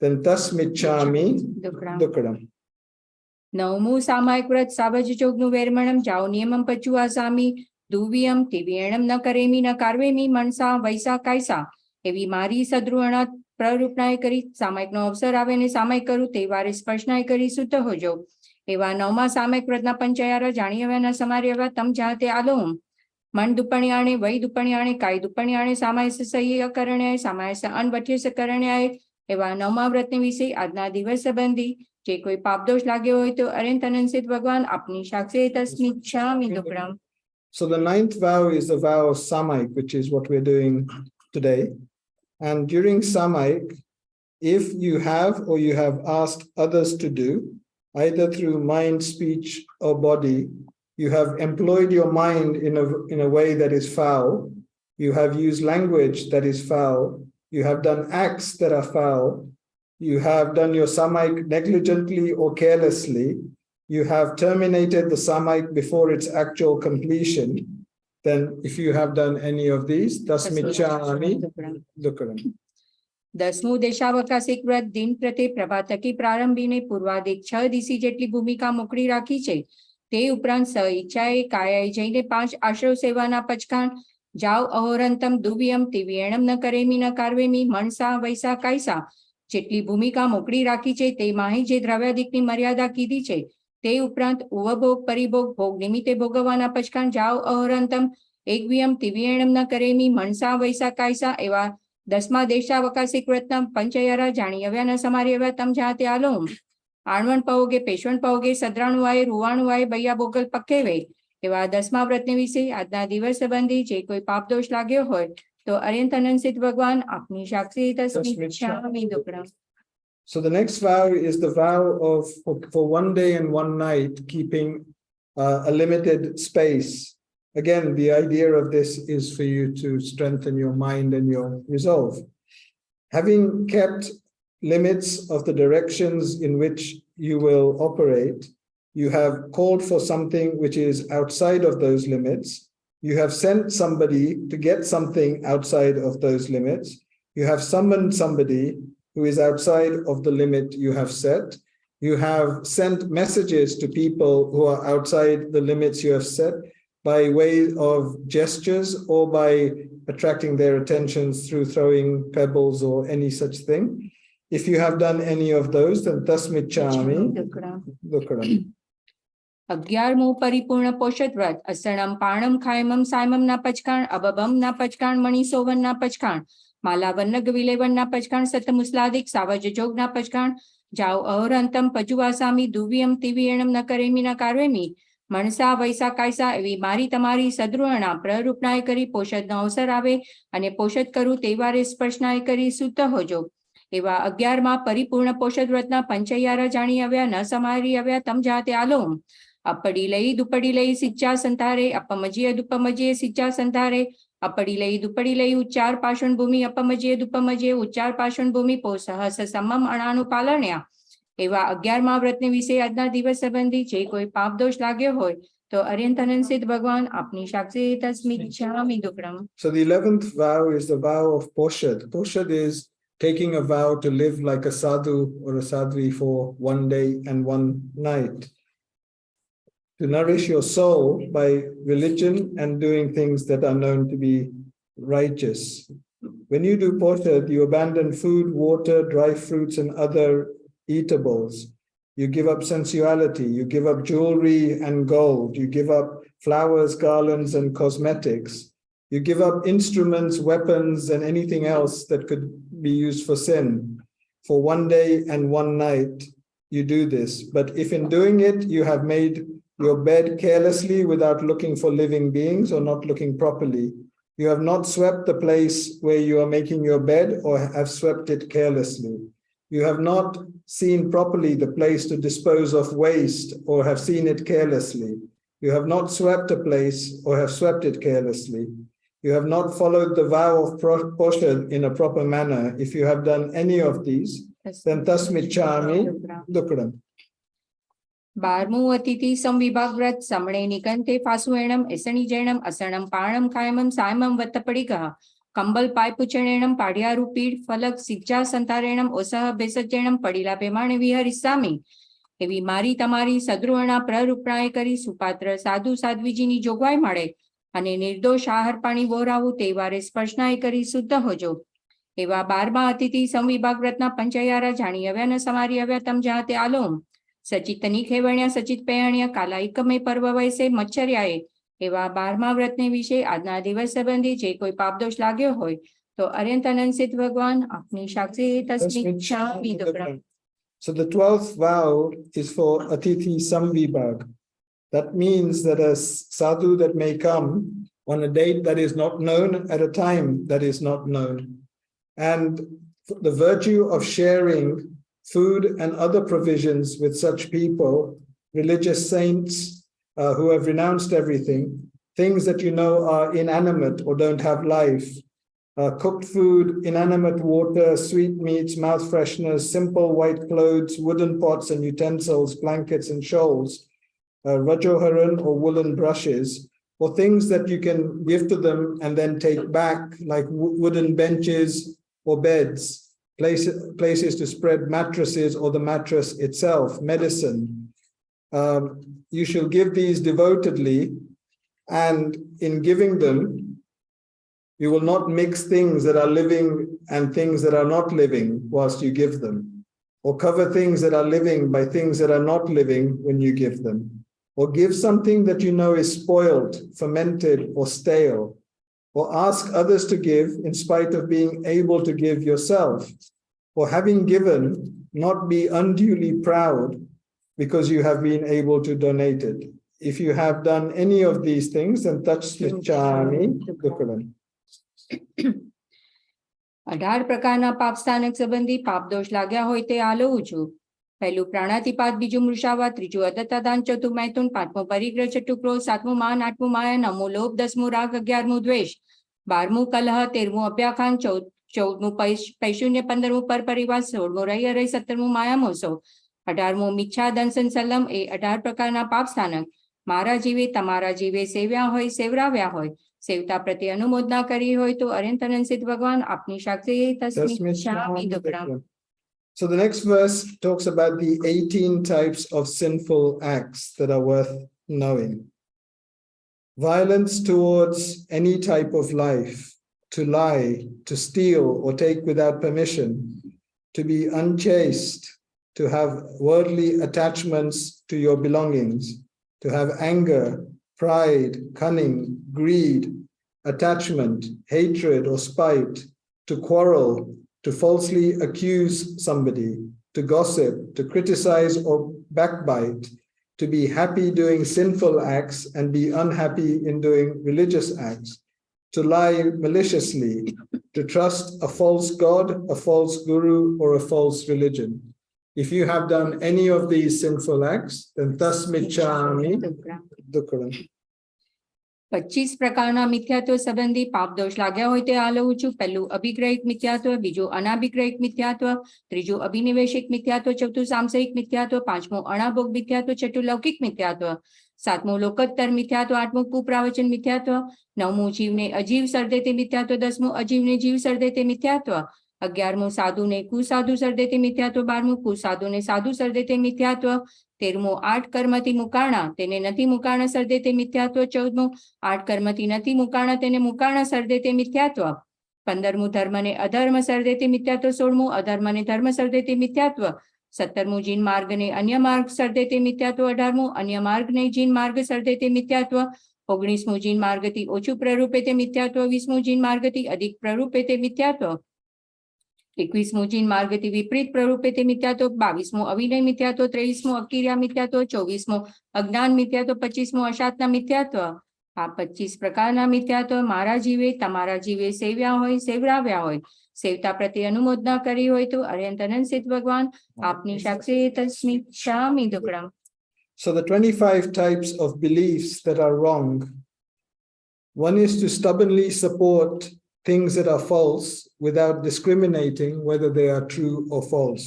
Speaker 1: then tasmichami dukram.
Speaker 2: નવમું સામાયિક વ્રત સાબજ ચોગનું વેરમણમ જાઓ નિયમમ પચુઆ સામી દુવ્યમ તિવ્યણમ ન કરેમી ન કાર્વેમી મણસા વૈસા કાયસા એવી મારી સદ્રુવણા પ્રરૂપનાય કરી સામાયિકનો અવસર આવે ને સામાયિક કરું તે વારે સ્પર્શનાય કરી શુદ્ધ હોજો એવા નવમા સામાયિક વ્રતના પંચયાર જાણ્યવાના સમાર્યવા તમ જાતે આલોમ મન દુપણિયાણે વૈ દુપણિયાણે કાય દુપણિયાણે સામાયસ સહ્ય કરણ્યાય સામાયસ અનવઠ્યસ કરણ્યાય એવા નવમા વ્રતને વિશે આજના દિવસ સંબંધી જે કોઈ પાપદોષ લાગ્યો હોય તો અનંત અનંત ભગવાન આપની સાક્ષી તસ્મિચ્છામિ દુક્કડમ.
Speaker 1: So the ninth vow is the vow of Samaik, which is what we're doing today. And during Samaik, if you have or you have asked others to do, either through mind, speech, or body, you have employed your mind in a way that is foul, you have used language that is foul, you have done acts that are foul, you have done your Samaik negligently or carelessly, you have terminated the Samaik before its actual completion, then if you have done any of these, tasmichami dukram.
Speaker 2: દસમું દેશાવકાશિક વ્રત દિન પ્રત્યે પ્રભાતકી પ્રારંભીને પૂર્વાધિક 6 દિશી જેટલી ભૂમિકા મોકળી રાખી છે તે ઉપરાંત સ ઈચ્છાએ કાયાએ જઈને 5 આશ્રવ સેવાના પચકાણ જાવ અહોરંતમ દુવ્યમ તિવ્યેણમ ન કરેમી ન કાર્વેમી મણસા વૈસા કાયસા જેટલી ભૂમિકા મોકળી રાખી છે તે માહી જે દ્રવ્યાધિકની મર્યાદા કીધી છે તે ઉપરાંત ઉપભોગ પરિભોગ ભોગ નિમિત્તે ભોગવવાના પચકાણ જાવ અહોરંતમ એકવ્યમ તિવ્યેણમ ન કરેમી મણસા વૈસા કાયસા એવા 10મા દેશાવકાશી કૃતના પંચયરા જાણી આવ્યા ન સમારી આવ્યા તમ જાતે આલોમ આણવણ પહોગે પેશવણ પહોગે સદ્રાણુ આય રૂવાણુ આય બૈયા બોગલ પક્કેવે એવા 10મા વ્રતને વિશે આજના દિવસ સંબંધી જે કોઈ પાપ દોષ લાગ્યો હોય તો અર્યંત અનંત ભગવાન આપની સાક્ષી તસ્મિચ્છામિ દુક્કડમ.
Speaker 1: So the next vow is the vow of for 1 day and 1 night keeping a limited space. Again, the idea of this is for you to strengthen your mind and your resolve. Having kept limits of the directions in which you will operate, you have called for something which is outside of those limits. You have sent somebody to get something outside of those limits. You have summoned somebody who is outside of the limit you have set. You have sent messages to people who are outside the limits you have set by way of gestures or by attracting their attentions through throwing pebbles or any such thing. If you have done any of those, then tasmichami dukkadam.
Speaker 2: 11મું પરિપૂર્ણ પોષત વ્રત અસણમ પાણમ ખાયમમ સાયમમ ના પચકાણ અબબમ ના પચકાણ મણિસોવન ના પચકાણ માલાવન્ન ગવિલેવન ના પચકાણ સતમુસ્લાદિક સાવજ જોગ ના પચકાણ જાવ અહોરંતમ પજુવાસામી દુવ્યમ તિવ્યેણમ ન કરેમી ન કાર્વેમી મણસા વૈસા કાયસા એવી મારી તમારી સદૃહણા પ્રરૂપનાય કરી પોષદનો અવસર આવે અને પોષદ કરું તે વારે સ્પર્શનાય કરી શુદ્ધ હોજો. એવા 11મા પરિપૂર્ણ પોષદ વ્રતના પંચૈયારા જાણી આવ્યા ન સમારી આવ્યા તમ જાતે આલોમ અપડી લઈ દુપડી લઈ સિચ્ચા સંતારે અપમજીય દુપમજીય સિચ્ચા સંતારે અપડી લઈ દુપડી લઈ ઉચ્ચાર પાષણ ભૂમિ અપમજીય દુપમજીય ઉચ્ચાર પાષણ ભૂમિ પોસહસ સમમ અણાનું પાલણ્યા. એવા 11મા વ્રતને વિશે આજના દિવસ સંબંધી જે કોઈ પાપ દોષ લાગ્યો હોય તો અર્યંત અનંત સિદ્ધ ભગવાન આપની સાક્ષી તસ્મિચ્છામિ દુક્કડમ.
Speaker 1: So the 11th vow is the vow of Poshad. Poshad is taking a vow to live like a sadhu or a sadhvi for 1 day and 1 night. To nourish your soul by religion and doing things that are known to be righteous. When you do Poshad, you abandon food, water, dry fruits, and other eatables. You give up sensuality, you give up jewelry and gold, you give up flowers, garlands, and cosmetics. You give up instruments, weapons, and anything else that could be used for sin. For 1 day and 1 night, you do this. But if in doing it, you have made your bed carelessly without looking for living beings or not looking properly, you have not swept the place where you are making your bed or have swept it carelessly. You have not seen properly the place to dispose of waste or have seen it carelessly. You have not swept a place or have swept it carelessly. You have not followed the vow of Poshad in a proper manner. If you have done any of these, then tasmichami dukkadam.
Speaker 2: 12મું અતિથિ સંવિભાગ વ્રત સમણે નિકંતે ફાસુએણમ એસણી જૈણમ અસણમ પાણમ ખાયમમ સાયમમ વત્તપડિગઃ કંબલ પાયપુચણેણમ પાડિયારૂ પીડ ફલક સિજ્જા સંતારેણમ ઓસહ બેસજ્જેણમ પડીલા પેમાણે વિહરિસામી. એવી મારી તમારી સદૃહણા પ્રરૂપણાએ કરી સુપાત્ર સાધુ સાધ્વીજીની જોગવાઈ મળે અને નિર્દોષ આહાર પાણી બોરાવું તે વારે સ્પર્શનાય કરી શુદ્ધ હોજો. એવા 12મા અતિથિ સંવિભાગ વ્રતના પંચયારા જાણી આવ્યા ન સમારી આવ્યા તમ જાતે આલોમ સચિત નિખેવણ્યા સચિત પેહણ્યા કાલા એકમે પર્વ વયસે મચ્છર્યાએ. એવા 12મા વ્રતને વિશે આજના દિવસ સંબંધી જે કોઈ પાપ દોષ લાગ્યો હોય તો અર્યંત અનંત સિદ્ધ ભગવાન આપની સાક્ષી તસ્મિચ્છામિ દુક્કડમ.
Speaker 1: So the 12th vow is for Atithi Samvibhag. That means that a sadhu that may come on a date that is not known at a time that is not known. And the virtue of sharing food and other provisions with such people, religious saints who have renounced everything, things that you know are inanimate or don't have life, cooked food, inanimate water, sweet meats, mouth fresheners, simple white clothes, wooden pots and utensils, blankets and shawls, rajoharan or woolen brushes, or things that you can give to them and then take back, like wooden benches or beds, places to spread mattresses or the mattress itself, medicine. you shall give these devotedly, and in giving them, you will not mix things that are living and things that are not living whilst you give them, or cover things that are living by things that are not living when you give them, or give something that you know is spoiled, fermented, or stale, or ask others to give in spite of being able to give yourself, or having given, not be unduly proud because you have been able to donate it. If you have done any of these things, then tat smicchami dukkalam.
Speaker 2: 18 પ્રકારના પાપ સ્થાનક સંબંધી પાપ દોષ लाग्યા હોય તે આલોવું છું. પહેલું પ્રાણાતિપાત, બીજું મૃષાવાત, ત્રીજું અદત્તાદાન, ચોથું મૈથુન, પાંચમું પરિગ્રહ, છઠ્ઠું ક્રોધ, સાતમું માન, આઠમું માયા, નવમું લોભ, 10મું રાગ, 11મું દ્વેષ, 12મું કલહ, 13મું અભ્યાખાન, 14મું પૈશુન્ય, 15મું પરપરિવાર, 16મું રહી અરઈ, 17મું માયા મોસો, 18મું મિચ્છા દંસન સલ્લમ. એ 18 પ્રકારના પાપ સ્થાનક મારા જીવે તમારા જીવે સેવ્યા હોય, સેવરાવ્યા હોય, સેવતા પ્રત્યે અનુમોદના કરી હોય તો અર્યંતનન સિદ્ધ ભગવાન આપની સાક્ષી તસ્મિચ્છામિ દુક્કડમ.
Speaker 1: So the next verse talks about the 18 types of sinful acts that are worth knowing. Violence towards any type of life, to lie, to steal or take without permission, to be unchaste, to have worldly attachments to your belongings, to have anger, pride, cunning, greed, attachment, hatred or spite, to quarrel, to falsely accuse somebody, to gossip, to criticize or backbite, to be happy doing sinful acts and be unhappy in doing religious acts, to lie maliciously, to trust a false god, a false guru, or a false religion. If you have done any of these sinful acts, then tasmicchami dukkalam.
Speaker 2: 25 પ્રકારના મિથ્યાત્વ સંબંધી પાપ દોષ लाग्યા હોય તે આલોવું છું. પહેલું અભિગ્રહિક મિથ્યાત્વ, બીજું અનાભિગ્રહિક મિથ્યાત્વ, ત્રીજું અભિનિવેશિક મિથ્યાત્વ, ચોથું સાંસારિક મિથ્યાત્વ, પાંચમું અણાભોગ મિથ્યાત્વ, છઠ્ઠું લૌકિક મિથ્યાત્વ, સાતમું લોકોત્તર મિથ્યાત્વ, આઠમું કુપ્રાવચન મિથ્યાત્વ, નવમું જીવને અજીવ સર્જે તે મિથ્યાત્વ, 10મું અજીવને જીવ સર્જે તે મિથ્યાત્વ, 11મું સાધુને કુસાધુ સર્જે તે મિથ્યાત્વ, 12મું કુસાધુને સાધુ સર્જે તે મિથ્યાત્વ, 13મું 8 કર્મથી મુકાણા તેને નથી મુકાણા સર્જે તે મિથ્યાત્વ, 14મું 8 કર્મથી નથી મુકાણા તેને મુકાણા સર્જે તે મિથ્યાત્વ, 15મું ધર્મને અધર્મ સર્જે તે મિથ્યાત્વ, 16મું અધર્મને ધર્મ સર્જે તે મિથ્યાત્વ, 17મું જીન માર્ગને અન્ય માર્ગ સર્જે તે મિથ્યાત્વ, 18મું અન્ય માર્ગને જીન માર્ગ સર્જે તે મિથ્યાત્વ, 19મું જીન માર્ગથી ઓછું પ્રરૂપે તે મિથ્યાત્વ, 20મું જીન માર્ગથી અધિક પ્રરૂપે તે મિથ્યાત્વ, 21મું જીન માર્ગથી વિપરીત પ્રરૂપે તે મિથ્યાત્વ, 22મું અવિનય મિથ્યાત્વ, 23મું અક્રિયા મિથ્યાત્વ, 24મું અજ્ઞાન મિથ્યાત્વ, 25મું અશાતના મિથ્યાત્વ. આ 25 પ્રકારના મિથ્યાત્વ મારા જીવે તમારા જીવે સેવ્યા હોય, સેવરાવ્યા હોય, સેવતા પ્રત્યે અનુમોદના કરી હોય તો અર્યંતનન સિદ્ધ ભગવાન આપની સાક્ષી તસ્મિચ્છામિ દુક્કડમ.
Speaker 1: So the 25 types of beliefs that are wrong. One is to stubbornly support things that are false without discriminating whether they are true or false.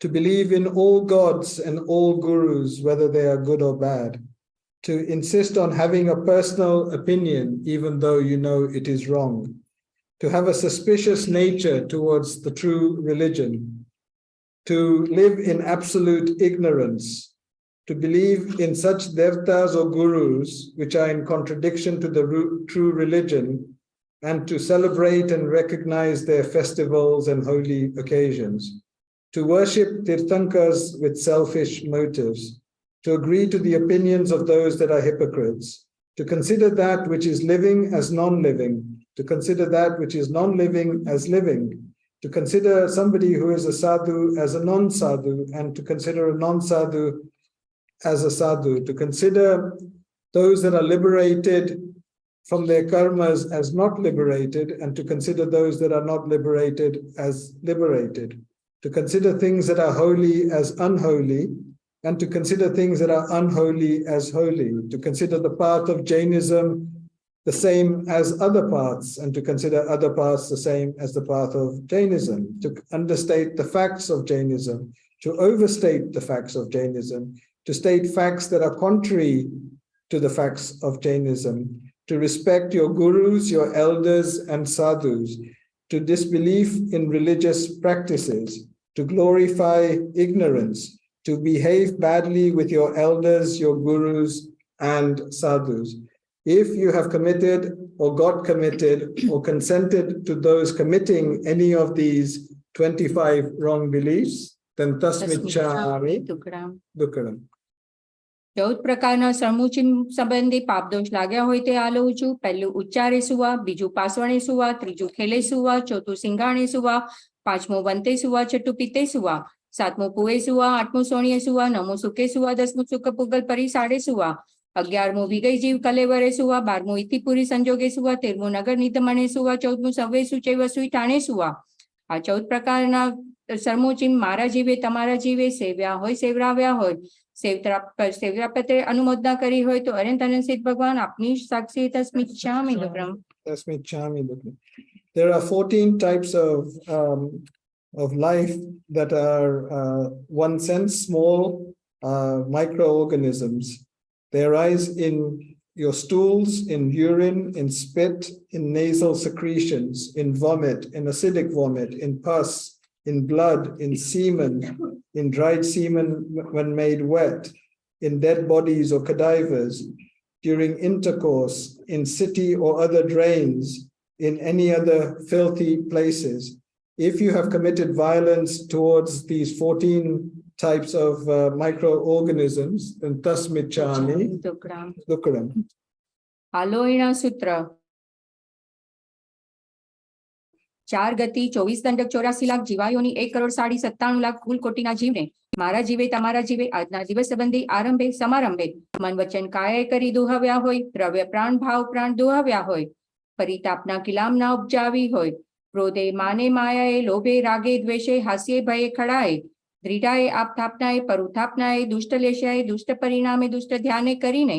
Speaker 1: To believe in all gods and all gurus, whether they are good or bad. To insist on having a personal opinion even though you know it is wrong. To have a suspicious nature towards the true religion. To live in absolute ignorance. To believe in such devtas or gurus which are in contradiction to the true religion, and to celebrate and recognize their festivals and holy occasions, to worship tirthankas with selfish motives, to agree to the opinions of those that are hypocrites, to consider that which is living as non-living, to consider that which is non-living as living, to consider somebody who is a sadhu as a non-sadhu, and to consider a non-sadhu as a sadhu, to consider those that are liberated from their karmas as not liberated, and to consider those that are not liberated as liberated, to consider things that are holy as unholy, and to consider things that are unholy as holy, to consider the path of Jainism the same as other paths, and to consider other paths the same as the path of Jainism, to understate the facts of Jainism, to overstate the facts of Jainism, to state facts that are contrary to the facts of Jainism, to respect your gurus, your elders and sadhus, to disbelief in religious practices, to glorify ignorance, to behave badly with your elders, your gurus, and sadhus. If you have committed or got committed or consented to those committing any of these 25 wrong beliefs, then tasmichami dukkadam.
Speaker 2: 14 પ્રકારના સમુચિમ સંબંધી પાપદોષ લાગ્યા હોય તે આ લઉં છું. પહેલું ઉચ્ચારે સુવા, બીજું પાસવણે સુવા, ત્રીજું ખેલે સુવા, ચોથું સિંગાણે સુવા, પાંચમું વંતે સુવા, છઠ્ઠું પિત્તે સુવા, સાતમું પુએ સુવા, આઠમું સોણીએ સુવા, નવમું સુકે સુવા, દસમું સુક પુગલ પરી સાડે સુવા, 11મું વિગઈ જીવ કલેવરે સુવા, 12મું ઇતિપુરી સંજોગે સુવા, 13મું નગર નિતમણે સુવા, 14મું સવે સુચે વસુઈ ટાણે સુવા. આ 14 પ્રકારના સરમોચિમ મારા જીવે તમારા જીવે સેવ્યા હોય સેવરાવ્યા હોય સેવ્યા પત્રે અનુમોદના કરી હોય તો અનંત અનંત સિદ્ધ ભગવાન આપની સાક્ષી તસ્મિચ્છામિ દુક્કડમ.
Speaker 1: Tasmichami dukkadam. There are 14 types of life that are, one sense, small microorganisms. They arise in your stools, in urine, in spit, in nasal secretions, in vomit, in acidic vomit, in pus, in blood, in semen, in dried semen when made wet, in dead bodies or cadavers, during intercourse, in city or other drains, in any other filthy places. If you have committed violence towards these 14 types of microorganisms, then tasmichami dukkadam.
Speaker 2: આલોયણા સૂત્ર 4 ગતિ 24 દંડક 84 લાખ જીવાયોની 1,97,00,000 કુલ કોટીના જીવને મારા જીવે તમારા જીવે આજના દિવસ સંબંધી આરંભે સમારંભે મન વચન કાયે કરી દુહાવ્યા હોય, દ્રવ્ય પ્રાણ ભાવ પ્રાણ દુહાવ્યા હોય, પરિતાપના કિલામના ઉપજાવી હોય, ક્રોધે માને માયાએ લોભે રાગે દ્વેષે હાસ્યે ભયે ખડાએ, દ્રિઢાએ આપથાપનાએ પરુથાપનાએ દુષ્ટ લેશાએ દુષ્ટ પરિણામે દુષ્ટ ધ્યાને કરીને,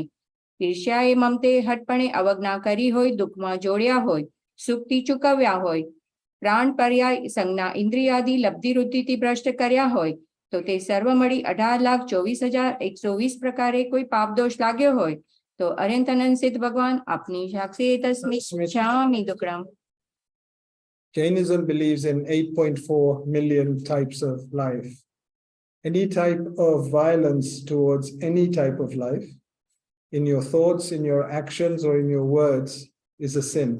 Speaker 2: ઈર્ષ્યાએ મમતે હટપણે અવજ્ઞા કરી હોય, દુઃખમાં જોડ્યા હોય, સુખથી ચૂકવ્યા હોય, પ્રાણ પર્યાય સંજ્ઞા ઇન્દ્રિયાદિ લબ્ધિ વૃદ્ધિથી ભ્રષ્ટ કર્યા હોય તો તે સર્વ મળી 18,24,120 પ્રકારે કોઈ પાપદોષ લાગ્યો હોય તો અનંત અનંત સિદ્ધ ભગવાન આપની સાક્ષી તસ્મિચ્છામિ દુક્કડમ.
Speaker 1: Jainism believes in 8.4 million types of life. Any type of violence towards any type of life, in your thoughts, in your actions, or in your words, is a sin.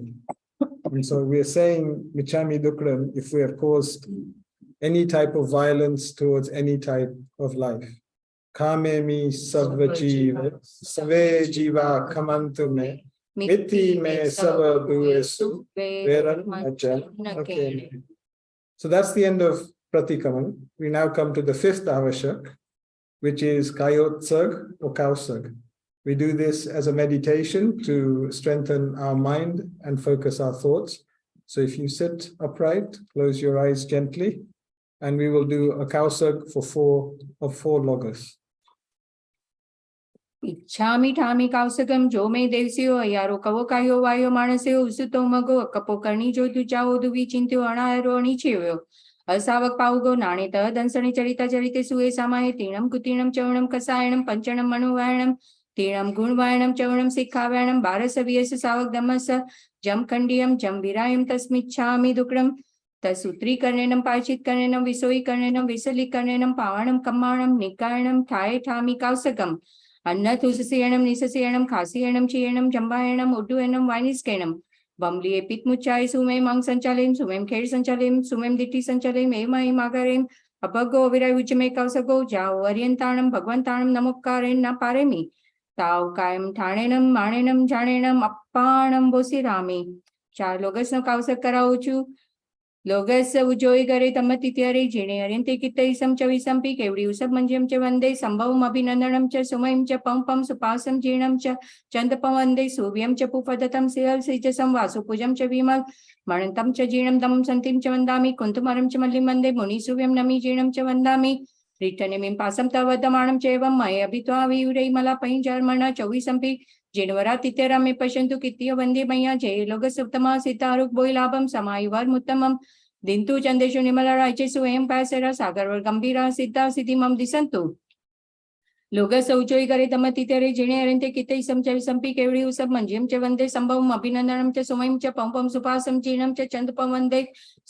Speaker 1: And so we are saying, Michami Dukkadam, if we have caused any type of violence towards any type of life. Kamemi savva jiva, save jiva kamantu me, miti me sava bhuesu, veran aja. Okay. So that's the end of Pratikraman. We now come to the 5th avashak, which is kayotsag or kausag. We do this as a meditation to strengthen our mind and focus our thoughts. So if you sit upright, close your eyes gently, and we will do a kausag for 4 logas.
Speaker 2: ઈચ્છામિ ઠામિ કાવસગમ જો મે દેવસ્યો અયારો કવો કાયો વાયો માણસ્યો ઉસુતો મગો કપો કરણી જો તુચાઓ દુવી ચિંત્યો અણાયરો અણીછેવ્યો અસાવક પાઉગો નાણે ત દંસણે ચરિતા ચરિતે સુએ સામાએ તીણમ કુતીણમ ચવણમ કસાયણમ પંચણમ મનોવાયણમ તીણમ ગુણવાયણમ ચવણમ શિખાવાયણમ બારસવિયસ સાવક દમસ જમ ખંડિયમ જમ વિરાયમ તસ્મિચ્છામિ દુક્કડમ તસૂત્રી કર્ણેનમ પાર્ચિત કર્ણેનમ વિસોઈ કર્ણેનમ વિસલી કર્ણેનમ પાવાણમ કમ્માણમ નિકાયણમ ઠાય ઠામિ કાવસગમ અન્નથુસસીયણમ નિસસીયણમ ખાસીયણમ ચીયણમ જંબાયણમ ઉડ્ડુયણમ વાનિસ્કેણમ બમલીએ પિત્મુચ્ચાય સુમેમ અંગ સંચાલયમ સુમેમ ખેડ સંચાલયમ સુમેમ દિઠ્ઠી સંચાલયમ એમય માગરેમ અભગો વિરાય ઉચ્ચમે કૌસગો જાઓ અર્યંતાણમ ભગવંતાણમ નમોકારેન ના પારેમી તાવ કાયમ ઠાણેનમ માણેનમ જાણેનમ અપ્પાણમ બોસીરામી. 4 લોગસનો કૌસક કરાવું છું. લોગસ ઉજોઈ ગરે તમતિ ત્યારે જીણે અર્યંતે કિત્તૈસમ ચ વિસંપી કેવડી ઉસબ મંજ્યમ ચ વંદે સંભવમ અભિનંદનમ ચ સુમયમ ચ પંપમ સુપાસમ જીર્ણમ ચ ચંદપમ વંદે સૂર્યમ ચ પુફદતમ સિહલ સિજસમ વાસુ પૂજમ ચ વિમલ મણંતમ ચ જીર્ણમ દમમ સંતિમ ચ વંદામિ કુંતુમરમ ચ મલ્લિમ વંદે મુનિ સૂર્યમ નમી જીર્ણમ ચ વંદામિ રીઠનેમિમ પાસમ તવદમાણમ ચ એવમ મય અભિત્વા વિયુરૈ મલા પૈંજર્મણ ચોવીસંપી જીણવરા તિત્યરામે પશ્યંતુ કિત્ય વંદે મૈયા જય લોગસ ઉત્તમા સીતારુક બોય લાભમ સમાયુવાર મુત્તમમ દિંતુ ચંદેશુ નિમલા રાયચેસુ એમ પાસેરા સાગર ગંભીરા સિદ્ધા સિદ્ધિમમ દિસંતુ લોગ સૌચોઈ કરે તમતિ ત્યારે જીણે અરંતે કિતૈ સમચવિ સંપી કેવડી ઉસબ મંજ્યમ ચ વંદે સંભવમ અભિનંદનમ ચ સુમયમ ચ પંપમ સુપાસમ ચીણમ ચ ચંદપમ વંદે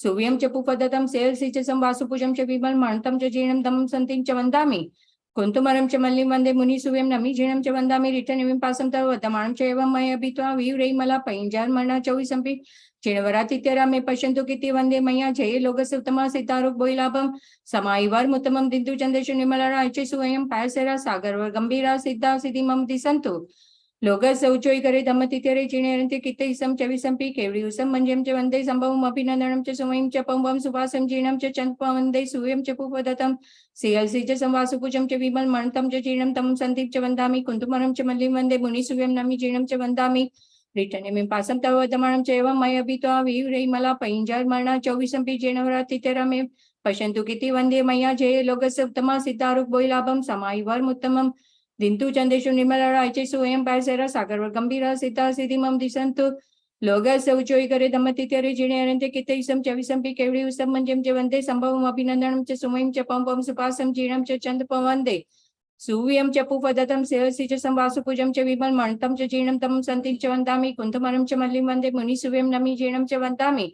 Speaker 2: સુવ્યમ ચ પુપદતમ સેલસી ચ સંવાસુ પૂજમ ચ વિમલ મણતમ ચ જીણમ તમમ સંતિમ ચ વંદામિ કુંતુમરમ ચ મલ્લિમ વંદે મુનિ સુવ્યમ નમિ જીણમ ચ વંદામિ રિટનિમિમ પાસમ તવ વદમાણમ ચ એવમ મય અભિત્વા વીવ રૈ મલા પૈંજાર મરણા ચૌવી સંપી જીણવરાતિત્યરા મે પશ્યંતુ કીર્તિ વંદે મયા જય લોગસ ઉત્તમા સિતારુક બોયલાભમ સમાઈવાર મુત્તમમ દિંતુ ચંદેશુ નિમલરા અચે સુયમ પાયસેરા સાગર ગંભીરા સિદ્ધા સિદ્ધિ મમતિ સંતુ લોગ સૌચોઈ કરે દમતિ ત્યારે જીણે અરંતે કિતૈ સમ ચવિ સંપી કેવડી ઉસમ મંજ્યમ ચ વંદે સંભવમ અભિનંદનમ ચ સુમયમ ચ પંવમ સુપાસમ જીણમ ચ ચંપમ વંદે સુવ્યમ ચ પુપદતમ સેયલસી ચ સંવાસુ પૂજમ ચ વિમલ મણતમ ચ જીણમ તમ સંદીપ ચ વંદામિ કુંતુમરમ ચ મલ્લિમ વંદે મુનિ સુવ્યમ નમિ જીણમ ચ વંદામિ રિટનિમિમ પાસમ તવ વદમાણમ ચ એવમ મય અભિત્વા વીવ રૈ મલા પૈંજાર મરણા ચૌવી સંપી જીણવરાતિત્યરા મે પશ્યંતુ કીર્તિ વંદે મયા જય લોગસ ઉત્તમા સિદ્ધારુક બોયલાભમ સમાઈવાર મુત્તમમ દિંતુ ચંદેશુ નિર્મલા અચે સુયમ પાયસેરા સાગર ગંભીરા સિદ્ધા સિદ્ધિ મમ દિશંતુ લોગ સૌચોઈ કરે દમતિ ત્યારે જીણે અરંતે કિતૈ સમ ચવિ સંપી કેવડી ઉસમ મંજ્યમ ચ વંદે સંભવમ અભિનંદનમ ચ સુમયમ ચ પંપમ સુપાસમ જીણમ ચ ચંદપમ વંદે સુવ્યમ ચ પુપદતમ સેયસી ચ સંવાસુ પૂજમ ચ વિમલ મણતમ ચ જીણમ તમ સંતિમ ચ વંદામિ કુંતુમરમ ચ મલ્લિમ વંદે મુનિ સુવ્યમ નમિ જીણમ ચ વંદામિ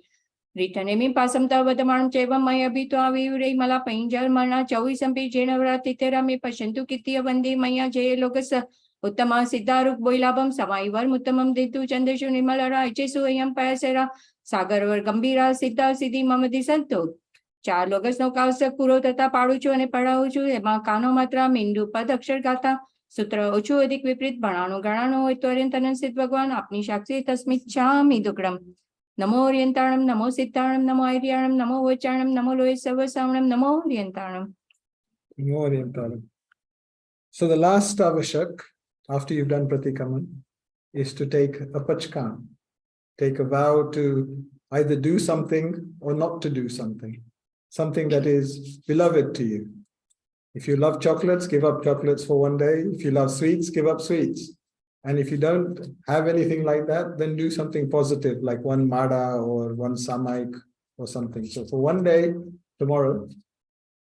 Speaker 2: રિટનેમિમ પાસમ તવ વદમાણમ ચ એવમ મય અભિત્વા વીવ રૈ મલા પૈંજાર મરણા ચૌવી સંપી જીણવરાતિત્યરા મે પશ્યંતુ કીર્તિય વંદે મયા જય લોગસ ઉત્તમા સિદ્ધારુક બોયલાભમ સમાઈવાર મુત્તમમ દિંતુ ચંદેશુ નિર્મલરા અચે સુયમ પાયસેરા સાગર ગંભીરા સિદ્ધા સિદ્ધિ મમ દિશંતુ 4 લોગસનો કાવસક પૂરો થતા પાડું છું અને પઢાવું છું એમાં કાનો માત્રા મીંડુ પદ અક્ષર ગાતા સૂત્ર ઓછું અધિક વિપરીત ભણાનું ગણાનું હોય તો અર્યંત અનંત ભગવાન આપની સાક્ષી તસ્મિચ્છામિ દુક્કડમ નમો ઓરિયંતાણમ નમો સિદ્ધાણમ નમો આર્યાણમ નમો વચાણમ નમો લોય સર્વ સાવણમ નમો ઓરિયંતાણમ.
Speaker 1: So the last avashak, after you've done Pratikraman, is to take a pachkan, take a vow to either do something or not to do something that is beloved to you. If you love chocolates, give up chocolates for one day. If you love sweets, give up sweets. And if you don't have anything like that, then do something positive, like one mada or one samaik or something. So for one day, tomorrow,